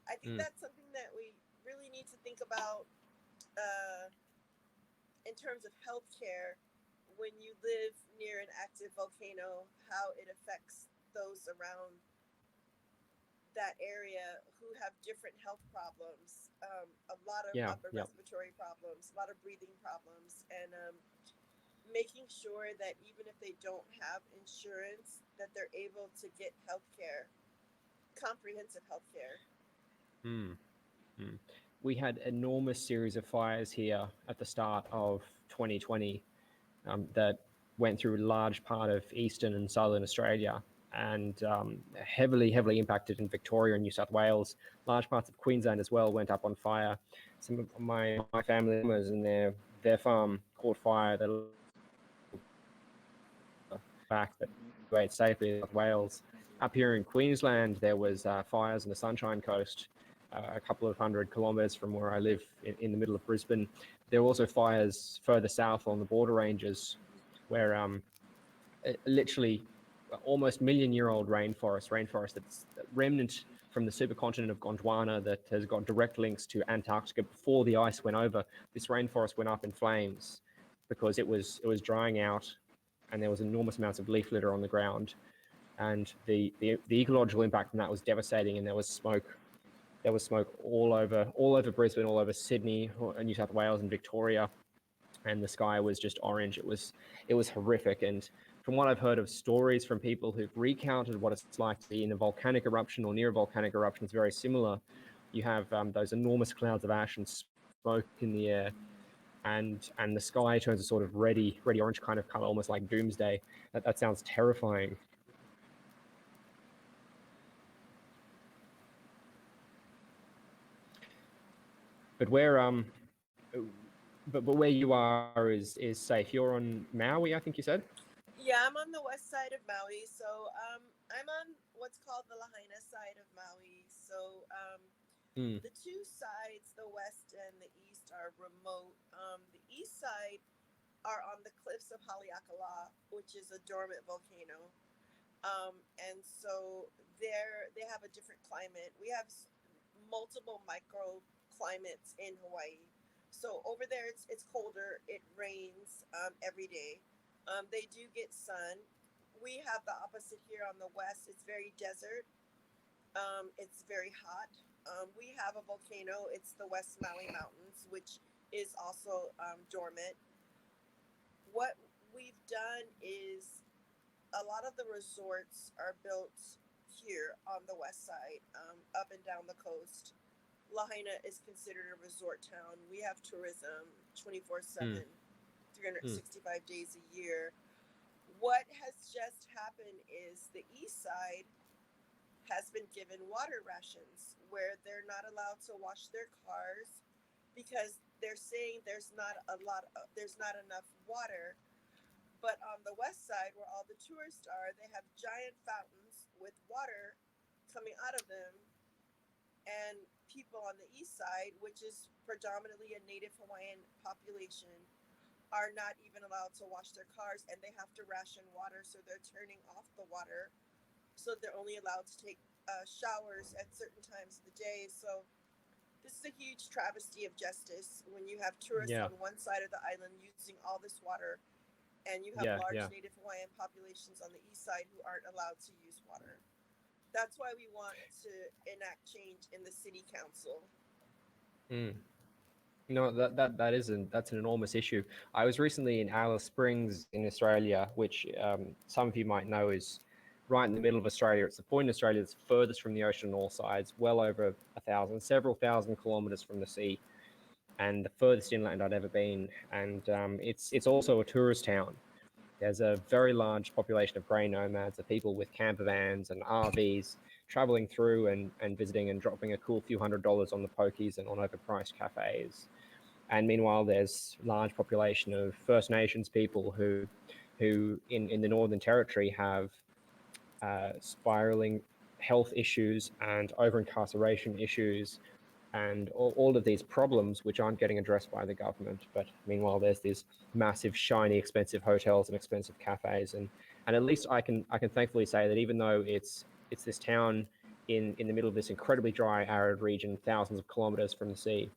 I think that's something that we really need to think about in terms of healthcare when you live near an active volcano, how it affects those around that area who have different health problems, a lot of upper respiratory problems, a lot of breathing problems, and making sure that even if they don't have insurance, that they're able to get healthcare, comprehensive healthcare. We had enormous series of fires here at the start of 2020 that went through a large part of eastern and southern Australia, and heavily impacted in Victoria and New South Wales. Large parts of Queensland as well went up on fire. Some of my family members and their farm caught fire. They back that went safely in South Wales. Up here in Queensland, there was fires on the Sunshine Coast, a couple of 100 kilometres from where I live in the middle of Brisbane. There were also fires further south on the border ranges, where literally almost million-year-old rainforest that's remnant from the supercontinent of Gondwana that has got direct links to Antarctica. Before the ice went over, this rainforest went up in flames because it was drying out, and there was enormous amounts of leaf litter on the ground, and the ecological impact from that was devastating. And there was smoke all over Brisbane, all over Sydney, New South Wales, and Victoria, and the sky was just orange. It was horrific. And from what I've heard of stories from people who've recounted what it's like to be in a volcanic eruption or near a volcanic eruption, it's very similar. you have those enormous clouds of ash and smoke in the air, and the sky turns a sort of reddy orange kind of color, almost like doomsday. That sounds terrifying. But where where you are is safe. You're on Maui, I think you said. Yeah, I'm on the west side of Maui. So I'm on what's called the Lahaina side of Maui. So the two sides, the west and the east, are remote. The east side are on the cliffs of Haleakala, which is a dormant volcano. And so they have a different climate. We have multiple microclimates in Hawaii. So over there, it's colder. It rains every day. They do get sun. We have the opposite here on the west. It's very desert. It's very hot. We have a volcano. It's the West Maui Mountains, which is also dormant. What we've done is a lot of the resorts are built here on the west side, up and down the coast. Lahaina is considered a resort town. We have tourism 24/7, 365 days a year. What has just happened is the east side has been given water rations where they're not allowed to wash their cars because they're saying there's not enough water. But on the west side, where all the tourists are, they have giant fountains with water coming out of them. And people on the east side, which is predominantly a Native Hawaiian population, are not even allowed to wash their cars, and they have to ration water, so they're turning off the water. So they're only allowed to take showers at certain times of the day. So this is a huge travesty of justice when you have tourists on one side of the island using all this water, and you have large Native Hawaiian populations on the east side who aren't allowed to use water. That's why we want to enact change in the city council. No, that's an enormous issue. I was recently in Alice Springs in Australia, which some of you might know is right in the middle of Australia. It's the point in Australia that's furthest from the ocean on all sides, well over several thousand kilometers from the sea, and the furthest inland I'd ever been. And it's also a tourist town. There's a very large population of grey nomads, of people with camper vans and RVs traveling through and visiting and dropping a cool few $100s on the pokies and on overpriced cafes. And meanwhile, there's a large population of First Nations people who in the Northern Territory have spiraling health issues and over-incarceration issues and all of these problems which aren't getting addressed by the government. But meanwhile, there's these massive, shiny, expensive hotels and expensive cafes. And at least I can thankfully say that even though it's this town in the middle of this incredibly dry, arid region, thousands of kilometers from the sea,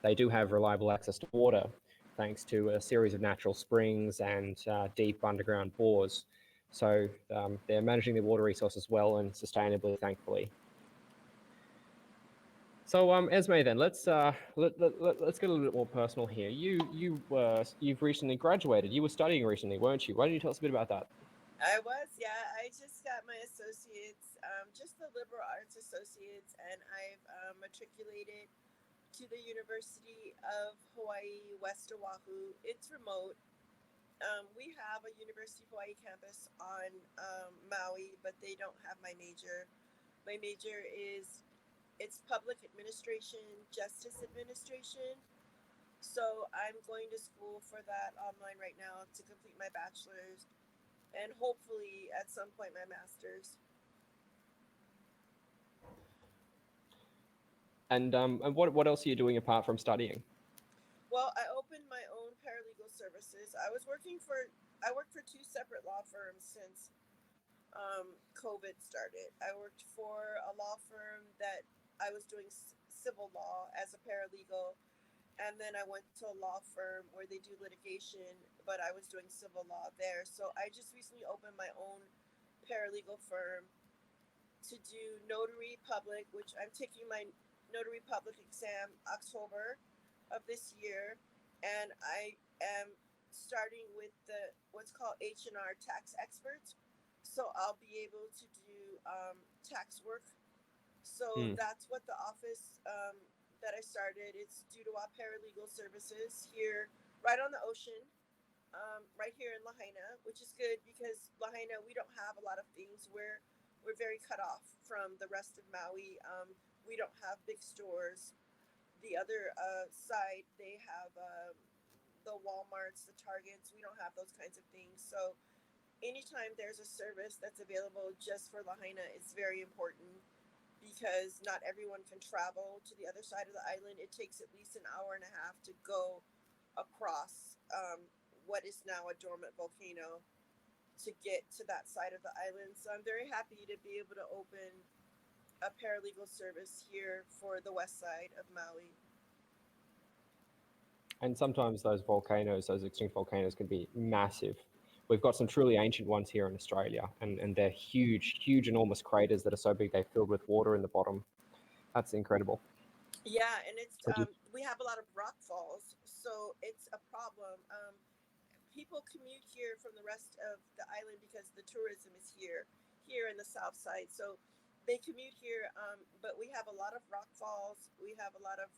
they do have reliable access to water, thanks to a series of natural springs and deep underground bores. So they're managing their water resources well and sustainably, thankfully. So Esme, then let's get a little bit more personal here. You've recently graduated. You were studying recently, weren't you? Why don't you tell us a bit about that? I was, yeah. I just got my associates, just the liberal arts associates, and I've matriculated to the University of Hawaii, West Oahu. It's remote. We have a University of Hawaii campus on Maui, but they don't have my major. My major it's public administration, justice administration. So I'm going to school for that online right now to complete my bachelor's and hopefully at some point my master's. And what else are you doing apart from studying? Well, I opened my own paralegal services. I worked for two separate law firms since COVID started. I worked for a law firm that I was doing civil law as a paralegal, and then I went to a law firm where they do litigation, but I was doing civil law there. So I just recently opened my own paralegal firm to do notary public, which I'm taking my notary public exam October of this year, and I am starting with what's called H&R tax experts. So I'll be able to do tax work. So Hmm. that's what the office that I started. It's Dudoit Paralegal Services here, right on the ocean, right here in Lahaina, which is good because Lahaina, we don't have a lot of things. We're very cut off from the rest of Maui. We don't have big stores. The other side, they have the Walmarts, the Targets. We don't have those kinds of things. So anytime there's a service that's available just for Lahaina, it's very important because not everyone can travel to the other side of the island. It takes at least an hour and a half to go across what is now a dormant volcano to get to that side of the island. So I'm very happy to be able to open a paralegal service here for the west side of Maui. And sometimes those volcanoes, those extinct volcanoes, can be massive. We've got some truly ancient ones here in Australia, and they're huge, enormous craters that are so big they're filled with water in the bottom. That's incredible. Yeah, and it's So we have a lot of rock falls, so it's a problem. People commute here from the rest of the island because the tourism is here in the south side. So they commute here, but we have a lot of rock falls. We have a lot of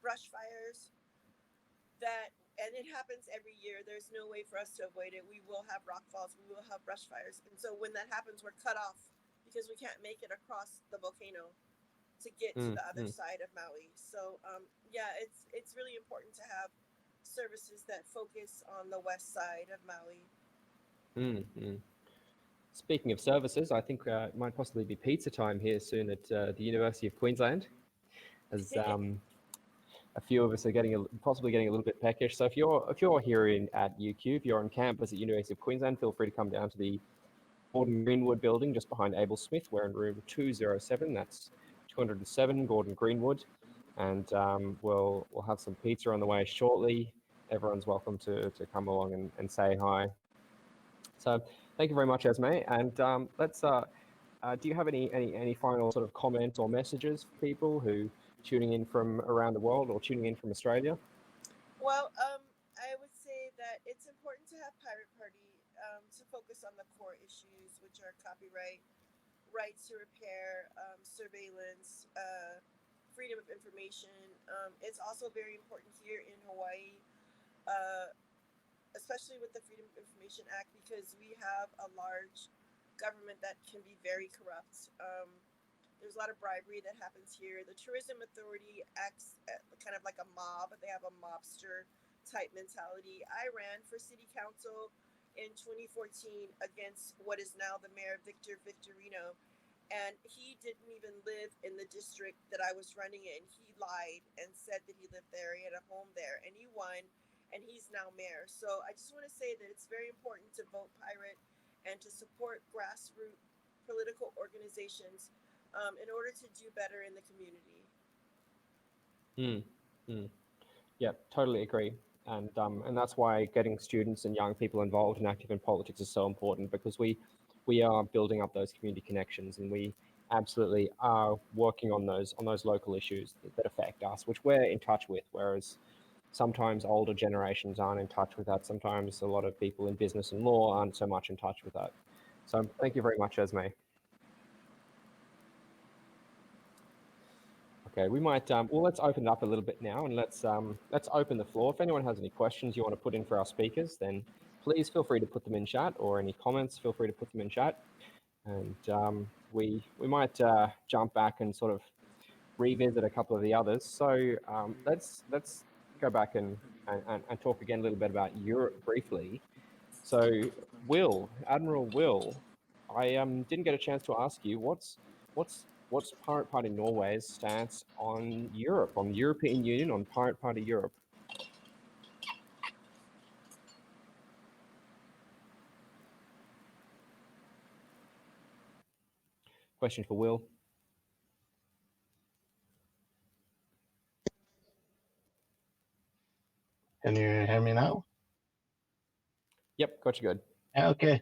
brush fires and it happens every year. There's no way for us to avoid it. We will have rock falls. We will have brush fires. And so when that happens, we're cut off because we can't make it across the volcano to get to the other side of Maui. So yeah, it's really important to have services that focus on the west side of Maui. Speaking of services, I think it might possibly be pizza time here soon at the University of Queensland, as a few of us are possibly getting a little bit peckish. So if you're here at UQ, if you're on campus at University of Queensland, feel free to come down to the Gorden Greenwood Building just behind Abel Smith. We're in room 207. That's 207 Gorden Greenwood, and we'll have some pizza on the way shortly. Everyone's welcome to come along and say hi. So thank you very much, Esme. And let's. Do you have any final sort of comments or messages for people who tuning in from around the world or tuning in from Australia? Well, I would say that it's important to have Pirate Party to focus on the core issues, which are copyright, rights to repair, surveillance, freedom of information. It's also very important here in Hawaii, especially with the Freedom of Information Act, because we have a large government that can be very corrupt. There's a lot of bribery that happens here. The Tourism Authority acts kind of like a mob. They have a mobster type mentality. I ran for city council in 2014 against what is now the mayor, Victor Victorino. And he didn't even live in the district that I was running in. He lied and said that he lived there. He had a home there, and he won, and he's now mayor. So I just want to say that it's very important to vote Pirate and to support grassroots political organizations in order to do better in the community. Yeah, totally agree. And that's why getting students and young people involved and active in politics is so important, because we are building up those community connections, and we absolutely are working on those local issues that affect us, which we're in touch with, whereas sometimes older generations aren't in touch with that. Sometimes a lot of people in business and law aren't so much in touch with that. So thank you very much, Esme. Okay, we might, well, let's open it up a little bit now, and let's open the floor. If anyone has any questions you want to put in for our speakers, then please feel free to put them in chat, or any comments, feel free to put them in chat. And we might jump back and sort of revisit a couple of the others. So let's go back and talk again a little bit about Europe briefly. So Admiral Will, I didn't get a chance to ask you, what's Pirate Party Norway's stance on Europe, on the European Union, on Pirate Party Europe? Question for Will. Can you hear me now? Yep, got you good. Okay.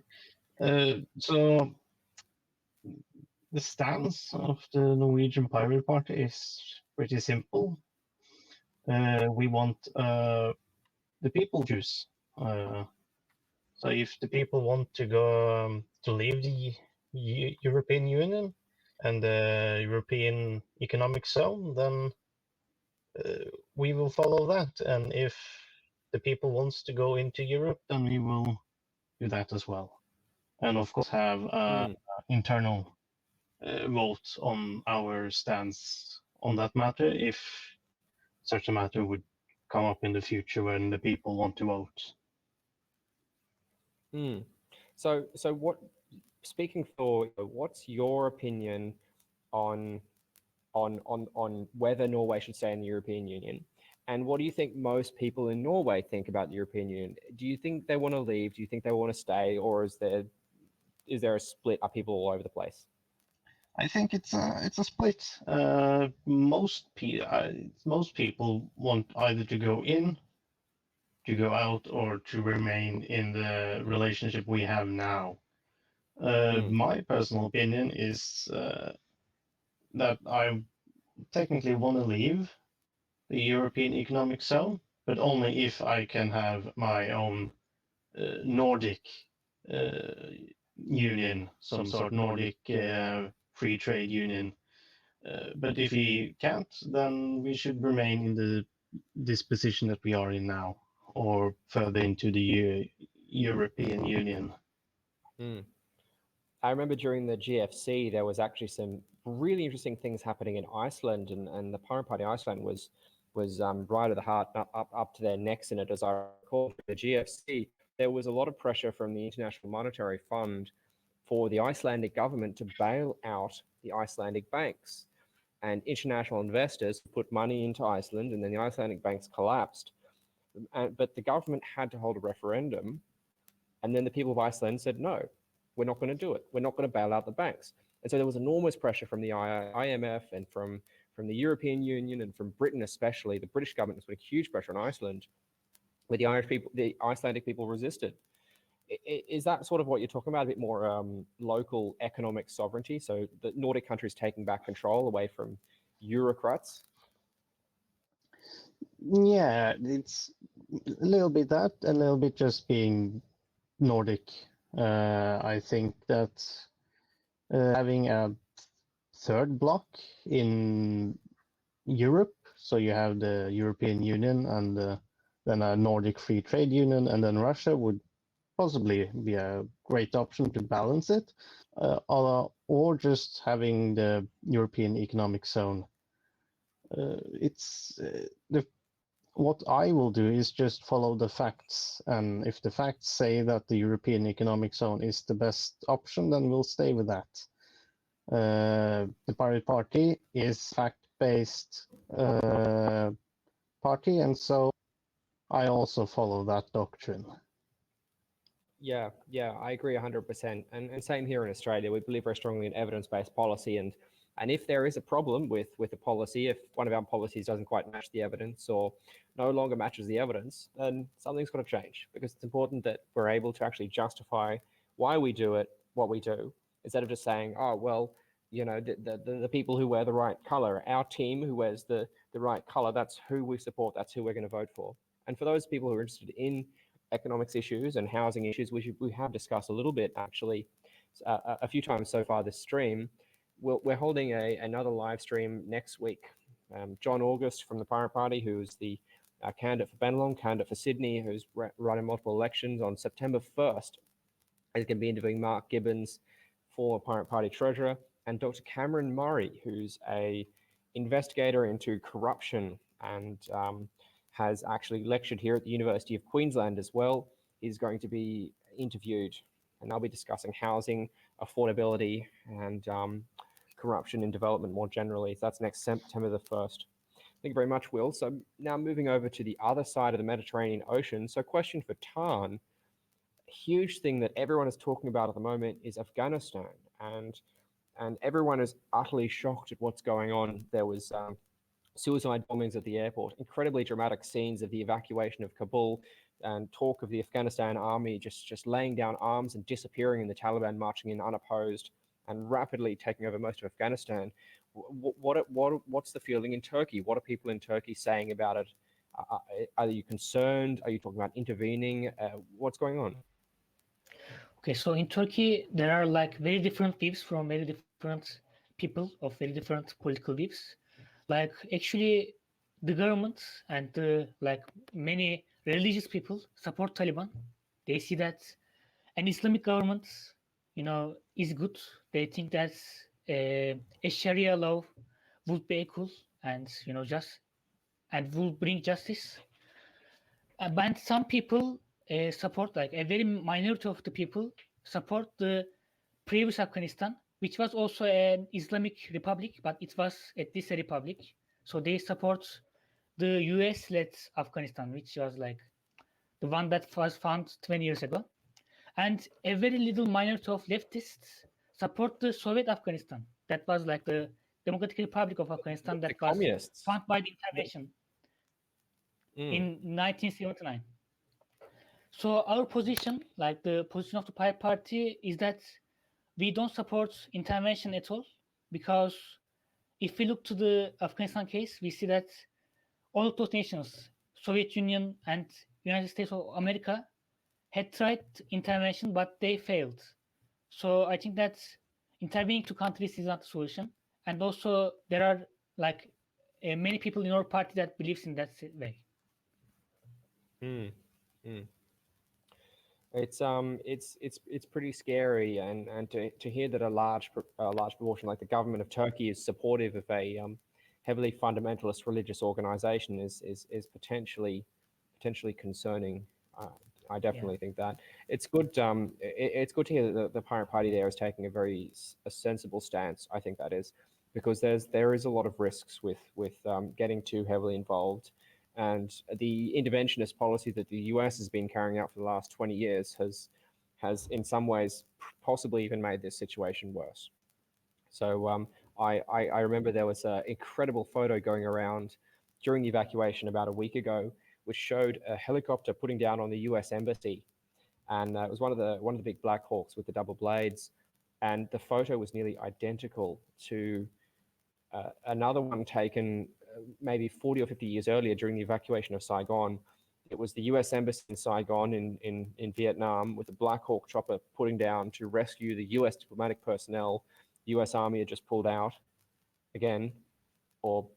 So the stance of the Norwegian Pirate Party is pretty simple. We want the people to choose. So if the people want to go to leave the European Union, and the European Economic Zone, then we will follow that. And if the people wants to go into Europe, then we will do that as well. And of course have internal vote on our stance on that matter if such a matter would come up in the future when the people want to vote. So what? Speaking for, what's your opinion on whether Norway should stay in the European Union? And what do you think most people in Norway think about the European Union? Do you think they want to leave? Do you think they want to stay, or is there a split? Are people all over the place? I think it's a split. Most people want either to go in, to go out, or to remain in the relationship we have now. My personal opinion is that I technically want to leave the European Economic Zone, but only if I can have my own Nordic union, some sort of Nordic free trade union. But if we can't, then we should remain in this position that we are in now, or further into the European Union. I remember during the GFC, there was actually some really interesting things happening in Iceland, and the Pirate Party Iceland was right at the heart, up to their necks in it, as I recall. The GFC, there was a lot of pressure from the International Monetary Fund for the Icelandic government to bail out the Icelandic banks. And international investors put money into Iceland, and then the Icelandic banks collapsed. But the government had to hold a referendum, and then the people of Iceland said, no, we're not going to do it. We're not going to bail out the banks. And so there was enormous pressure from the IMF and from the European Union and from Britain especially. The British government was putting huge pressure on Iceland, where the Icelandic people resisted. Is that sort of what you're talking about, a bit more local economic sovereignty? So the Nordic countries taking back control away from Eurocrats? Yeah, it's a little bit that, a little bit just being Nordic. I think that having a third bloc in Europe, so you have the European Union and then a Nordic Free Trade Union, and then Russia would possibly be a great option to balance it, or just having the European Economic Zone. What I will do is just follow the facts, and if the facts say that the European Economic Zone is the best option, then we'll stay with that. The Pirate Party is fact-based party, and so I also follow that doctrine. Yeah, I agree 100%. And same here in Australia. We believe very strongly in evidence-based policy, and if there is a problem with a policy, if one of our policies doesn't quite match the evidence or no longer matches the evidence, then something's got to change, because it's important that we're able to actually justify why we do it, what we do, instead of just saying, oh, well, you know, the people who wear the right color, our team who wears the right color, that's who we support, that's who we're going to vote for. And for those people who are interested in economics issues and housing issues, we have discussed a little bit actually a few times so far this stream. We're holding another live stream next week. John August from the Pirate Party, who's the candidate for Bennelong, candidate for Sydney, who's running multiple elections, on September 1st, is going to be interviewing Mark Gibbons, former Pirate Party treasurer, and Dr. Cameron Murray, who's a investigator into corruption and has actually lectured here at the University of Queensland as well, is going to be interviewed, and they'll be discussing housing, affordability, and corruption in development more generally. So that's next September the 1st. Thank you very much, Will. So now moving over to the other side of the Mediterranean Ocean. So question for Tan. A huge thing that everyone is talking about at the moment is Afghanistan, and everyone is utterly shocked at what's going on. There was suicide bombings at the airport, incredibly dramatic scenes of the evacuation of Kabul, and talk of the Afghanistan army just laying down arms and disappearing, and the Taliban marching in unopposed and rapidly taking over most of Afghanistan. What's the feeling in Turkey? What are people in Turkey saying about it? Are you concerned? Are you talking about intervening? What's going on? Okay, so in Turkey, there are like very different views from very different people of very different political views. Like actually, the government and like many religious people support Taliban. They see that an Islamic government, is good. They think that a Sharia law would be equal and just and will bring justice. But some people support, like a very minority of the people support the previous Afghanistan, which was also an Islamic republic, but it was at least a republic. So they support the US-led Afghanistan, which was like the one that was found 20 years ago. And a very little minority of leftists support the Soviet Afghanistan. That was like the Democratic Republic of Afghanistan that The was communists. found by the intervention in 1979. So our position, like the position of the Pirate Party, is that we don't support intervention at all, because if we look to the Afghanistan case, we see that all of those nations, Soviet Union and United States of America, had tried intervention, but they failed. So I think that intervening to countries is not the solution. And also there are like many people in our party that believes in that way. It's pretty scary, and to hear that a large proportion, like the government of Turkey, is supportive of a heavily fundamentalist religious organization is potentially concerning. I definitely think that it's good. It's good to hear that the Pirate Party there is taking a sensible stance. I think that is because there is a lot of risks with getting too heavily involved. And the interventionist policy that the US has been carrying out for the last 20 years has in some ways possibly even made this situation worse. So I remember there was an incredible photo going around during the evacuation about a week ago, which showed a helicopter putting down on the US embassy, and it was one of the big Black Hawks with the double blades, and the photo was nearly identical to another one taken maybe 40 or 50 years earlier during the evacuation of Saigon. It was the US Embassy in Saigon in Vietnam with a Black Hawk chopper putting down to rescue the US diplomatic personnel. The US Army had just pulled out again, or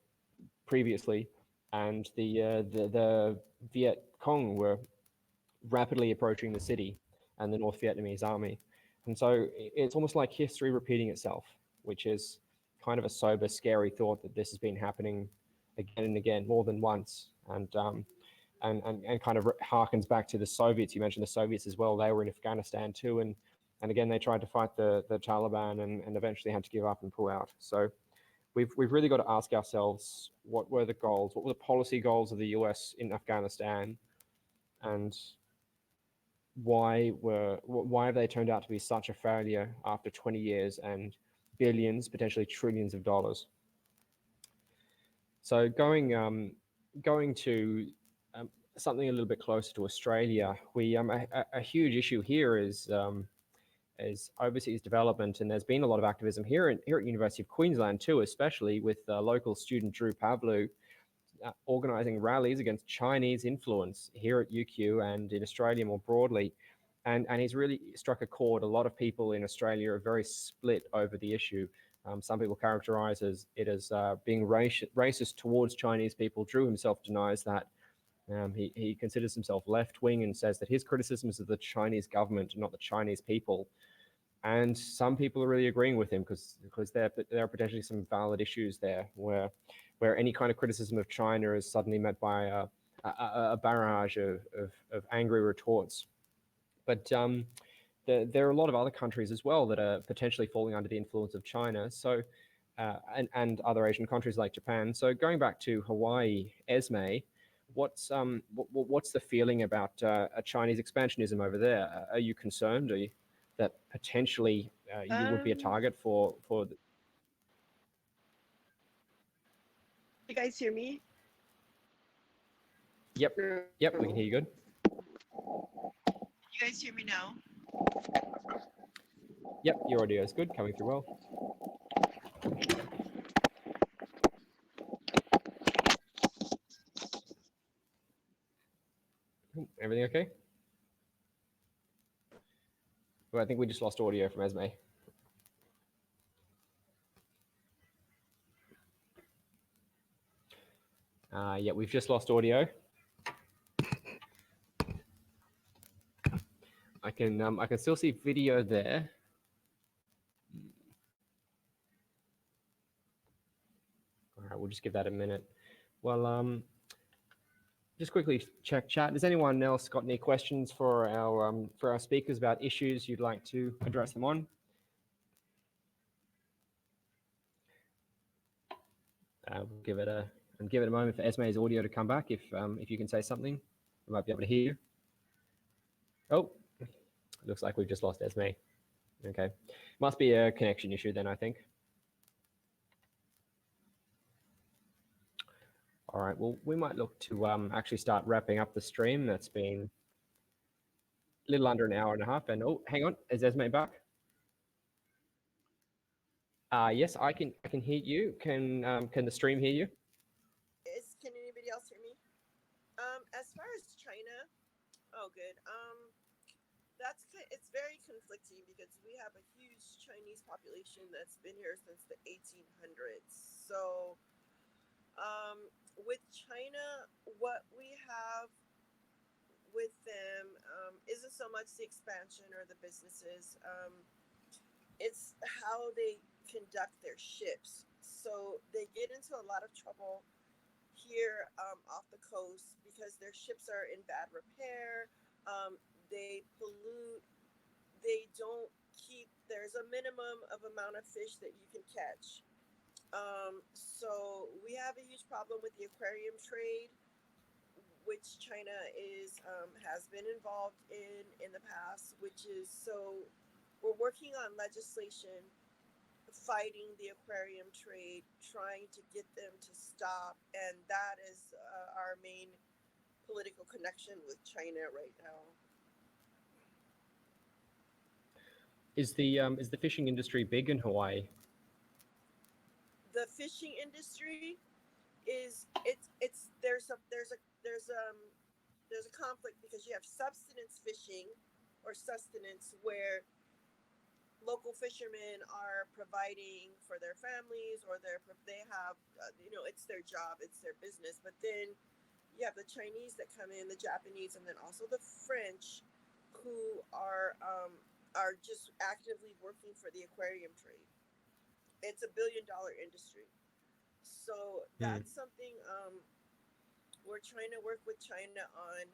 previously, and the Viet Cong were rapidly approaching the city and the North Vietnamese army. And so it's almost like history repeating itself, which is kind of a sober, scary thought that this has been happening again and again, more than once, and kind of harkens back to the Soviets. You mentioned the Soviets as well. They were in Afghanistan too, and again they tried to fight the Taliban and eventually had to give up and pull out. So we've really got to ask ourselves, what were the goals? What were the policy goals of the US in Afghanistan, and why have they turned out to be such a failure after 20 years and billions, potentially trillions of dollars? So going to something a little bit closer to Australia, we a huge issue here is overseas development, and there's been a lot of activism here at University of Queensland too, especially with local student Drew Pavlu organising rallies against Chinese influence here at UQ and in Australia more broadly. And he's really struck a chord. A lot of people in Australia are very split over the issue. Some people characterize it as being racist towards Chinese people. Drew himself denies that. He considers himself left-wing and says that his criticisms of the Chinese government, not the Chinese people. And some people are really agreeing with him because there are potentially some valid issues there where any kind of criticism of China is suddenly met by a barrage of angry retorts. But there are a lot of other countries as well that are potentially falling under the influence of China. So and other Asian countries like Japan. So going back to Hawaii, Esme, what's the feeling about a Chinese expansionism over there? Are you concerned? That potentially you would be a target for the... You guys hear me? Yep, we can hear you good. You guys hear me now? Yep, your audio is good, coming through well. Everything okay? Well, I think we just lost audio from Esme. Yeah, we've just lost audio. I can still see video there. All right, we'll just give that a minute. Well, just quickly check chat. Has anyone else got any questions for our speakers about issues you'd like to address them on? We'll give it a moment for Esme's audio to come back. If you can say something, we might be able to hear you. Oh, looks like we've just lost Esme. Okay, must be a connection issue then, I think. All right, well, we might look to actually start wrapping up the stream. That's been a little under an hour and a half. And oh, hang on, is Esme back? Yes, I can hear you. Can the stream hear you? Can anybody else hear me? As far as China, oh good. It's very conflicting because we have a huge Chinese population that's been here since the 1800s. So with China, what we have with them isn't so much the expansion or the businesses. It's how they conduct their ships. So they get into a lot of trouble here off the coast because their ships are in bad repair. They pollute. They don't keep. There's a minimum of amount of fish that you can catch. So we have a huge problem with the aquarium trade, which China has been involved in the past. Which is so we're working on legislation fighting the aquarium trade, trying to get them to stop, and that is our main political connection with China right now. Is the fishing industry big in Hawaii? The fishing industry is there's a conflict because you have subsistence fishing or sustenance where local fishermen are providing for their families or they have it's their job, it's their business. But then you have the Chinese that come in, the Japanese, and then also the French who are just actively working for the aquarium trade. It's $1 billion industry. So that's something we're trying to work with China on,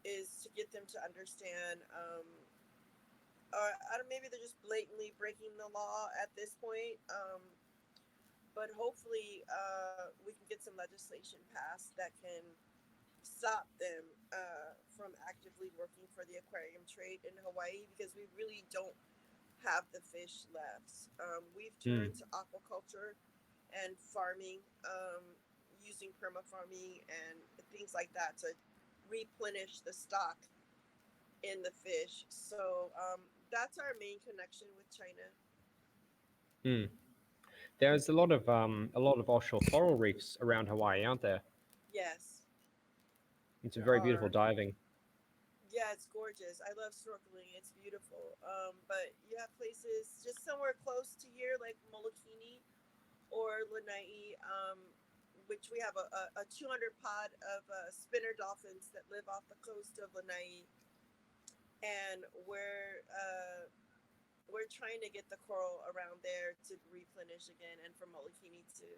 is to get them to understand. Maybe they're just blatantly breaking the law at this point. But hopefully we can get some legislation passed that can stop them from actively working for the aquarium trade in Hawaii, because we really don't have the fish left. We've turned to aquaculture and farming, using perma-farming and things like that to replenish the stock in the fish. So that's our main connection with China. There's a lot of offshore coral reefs around Hawaii, aren't there? Yes. It's a very beautiful diving. Yeah, it's gorgeous. I love snorkeling. It's beautiful. But you have places just somewhere close to here, like Molokini or Lanai, which we have a 200 pod of spinner dolphins that live off the coast of Lanai, and we're trying to get the coral around there to replenish again, and for Molokini too.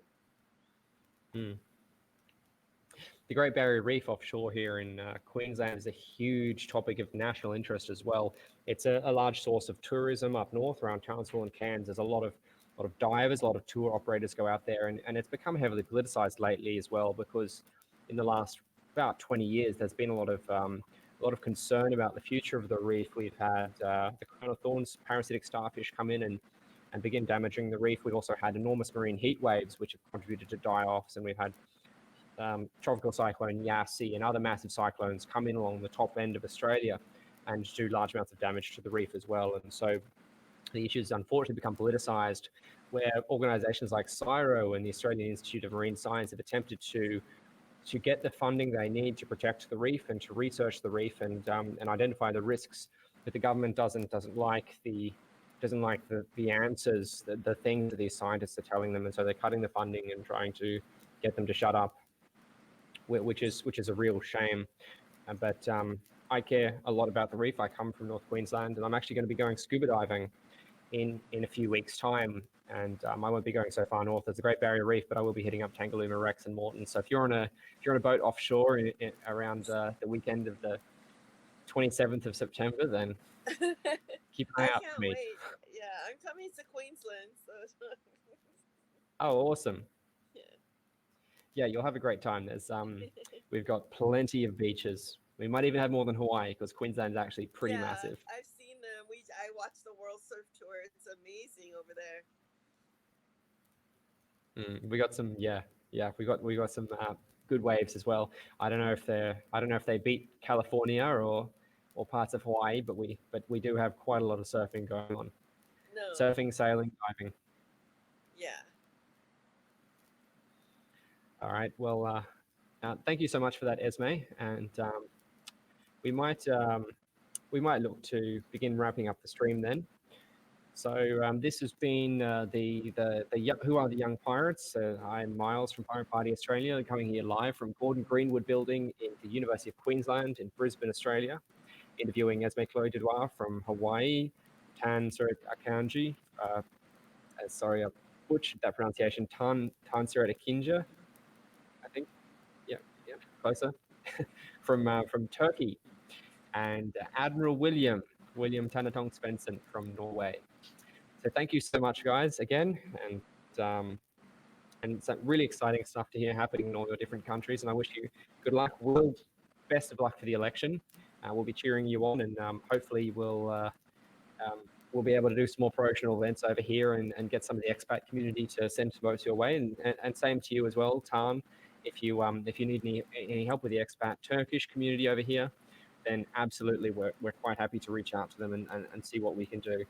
The Great Barrier Reef offshore here in Queensland is a huge topic of national interest as well. It's a large source of tourism up north around Townsville and Cairns. There's a lot of divers, a lot of tour operators go out there, and it's become heavily politicized lately as well, because in the last about 20 years there's been a lot of concern about the future of the reef. We've had the crown of thorns parasitic starfish come in and begin damaging the reef. We've also had enormous marine heat waves which have contributed to die-offs, and we've had tropical cyclone Yasi and other massive cyclones come in along the top end of Australia and do large amounts of damage to the reef as well. And so the issues unfortunately become politicized, where organizations like CSIRO and the Australian Institute of Marine Science have attempted to get the funding they need to protect the reef and to research the reef and identify the risks. But the government doesn't like the answers, the things that these scientists are telling them, and so they're cutting the funding and trying to get them to shut up. which is a real shame. But I care a lot about the reef. I come from North Queensland, and I'm actually going to be going scuba diving in a few weeks' time. And I won't be going so far north. There's a Great Barrier Reef, but I will be hitting up Tangalooma Wrecks and Moreton. So if you're on a boat offshore around the weekend of the 27th of September, then keep an eye out for me. Wait. Yeah, I'm coming to Queensland. So. Oh, awesome. Yeah. Yeah, you'll have a great time. There's we've got plenty of beaches. We might even have more than Hawaii because Queensland's actually pretty massive. I've seen them. I watched the World Surf Tour. It's amazing over there. We got some, we got some good waves as well. I don't know if they beat California or parts of Hawaii, but we do have quite a lot of surfing going on. No. Surfing, sailing, diving. Yeah. All right. Well, thank you so much for that, Esme. And we might look to begin wrapping up the stream then. So this has been Who Are the Young Pirates? I'm Miles from Pirate Party Australia, coming here live from Gorden Greenwood Building in the University of Queensland in Brisbane, Australia, interviewing Esme Chloe Dudoit from Hawaii, Siret Akıncı. Sorry, I butchered that pronunciation. Siret Akıncı, I think. Yeah, closer. from Turkey, and Admiral William Thanoothong Svendsen from Norway. So thank you so much, guys, again, and it's really exciting stuff to hear happening in all your different countries. And I wish you good luck. Best of luck for the election. We'll be cheering you on, and hopefully we'll be able to do some more promotional events over here and get some of the expat community to send some votes your way. And same to you as well, Tan. If you need any help with the expat Turkish community over here, then absolutely we're quite happy to reach out to them and see what we can do.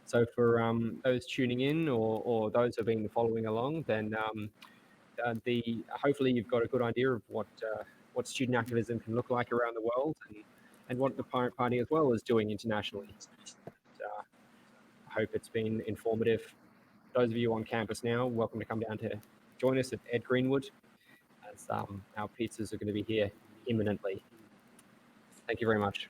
So for those tuning in or those who have been following along, then hopefully you've got a good idea of what student activism can look like around the world and what the Pirate Party as well is doing internationally. I hope it's been informative. Those of you on campus now, welcome to come down to join us at Ed Greenwood, as our pizzas are going to be here imminently. Thank you very much.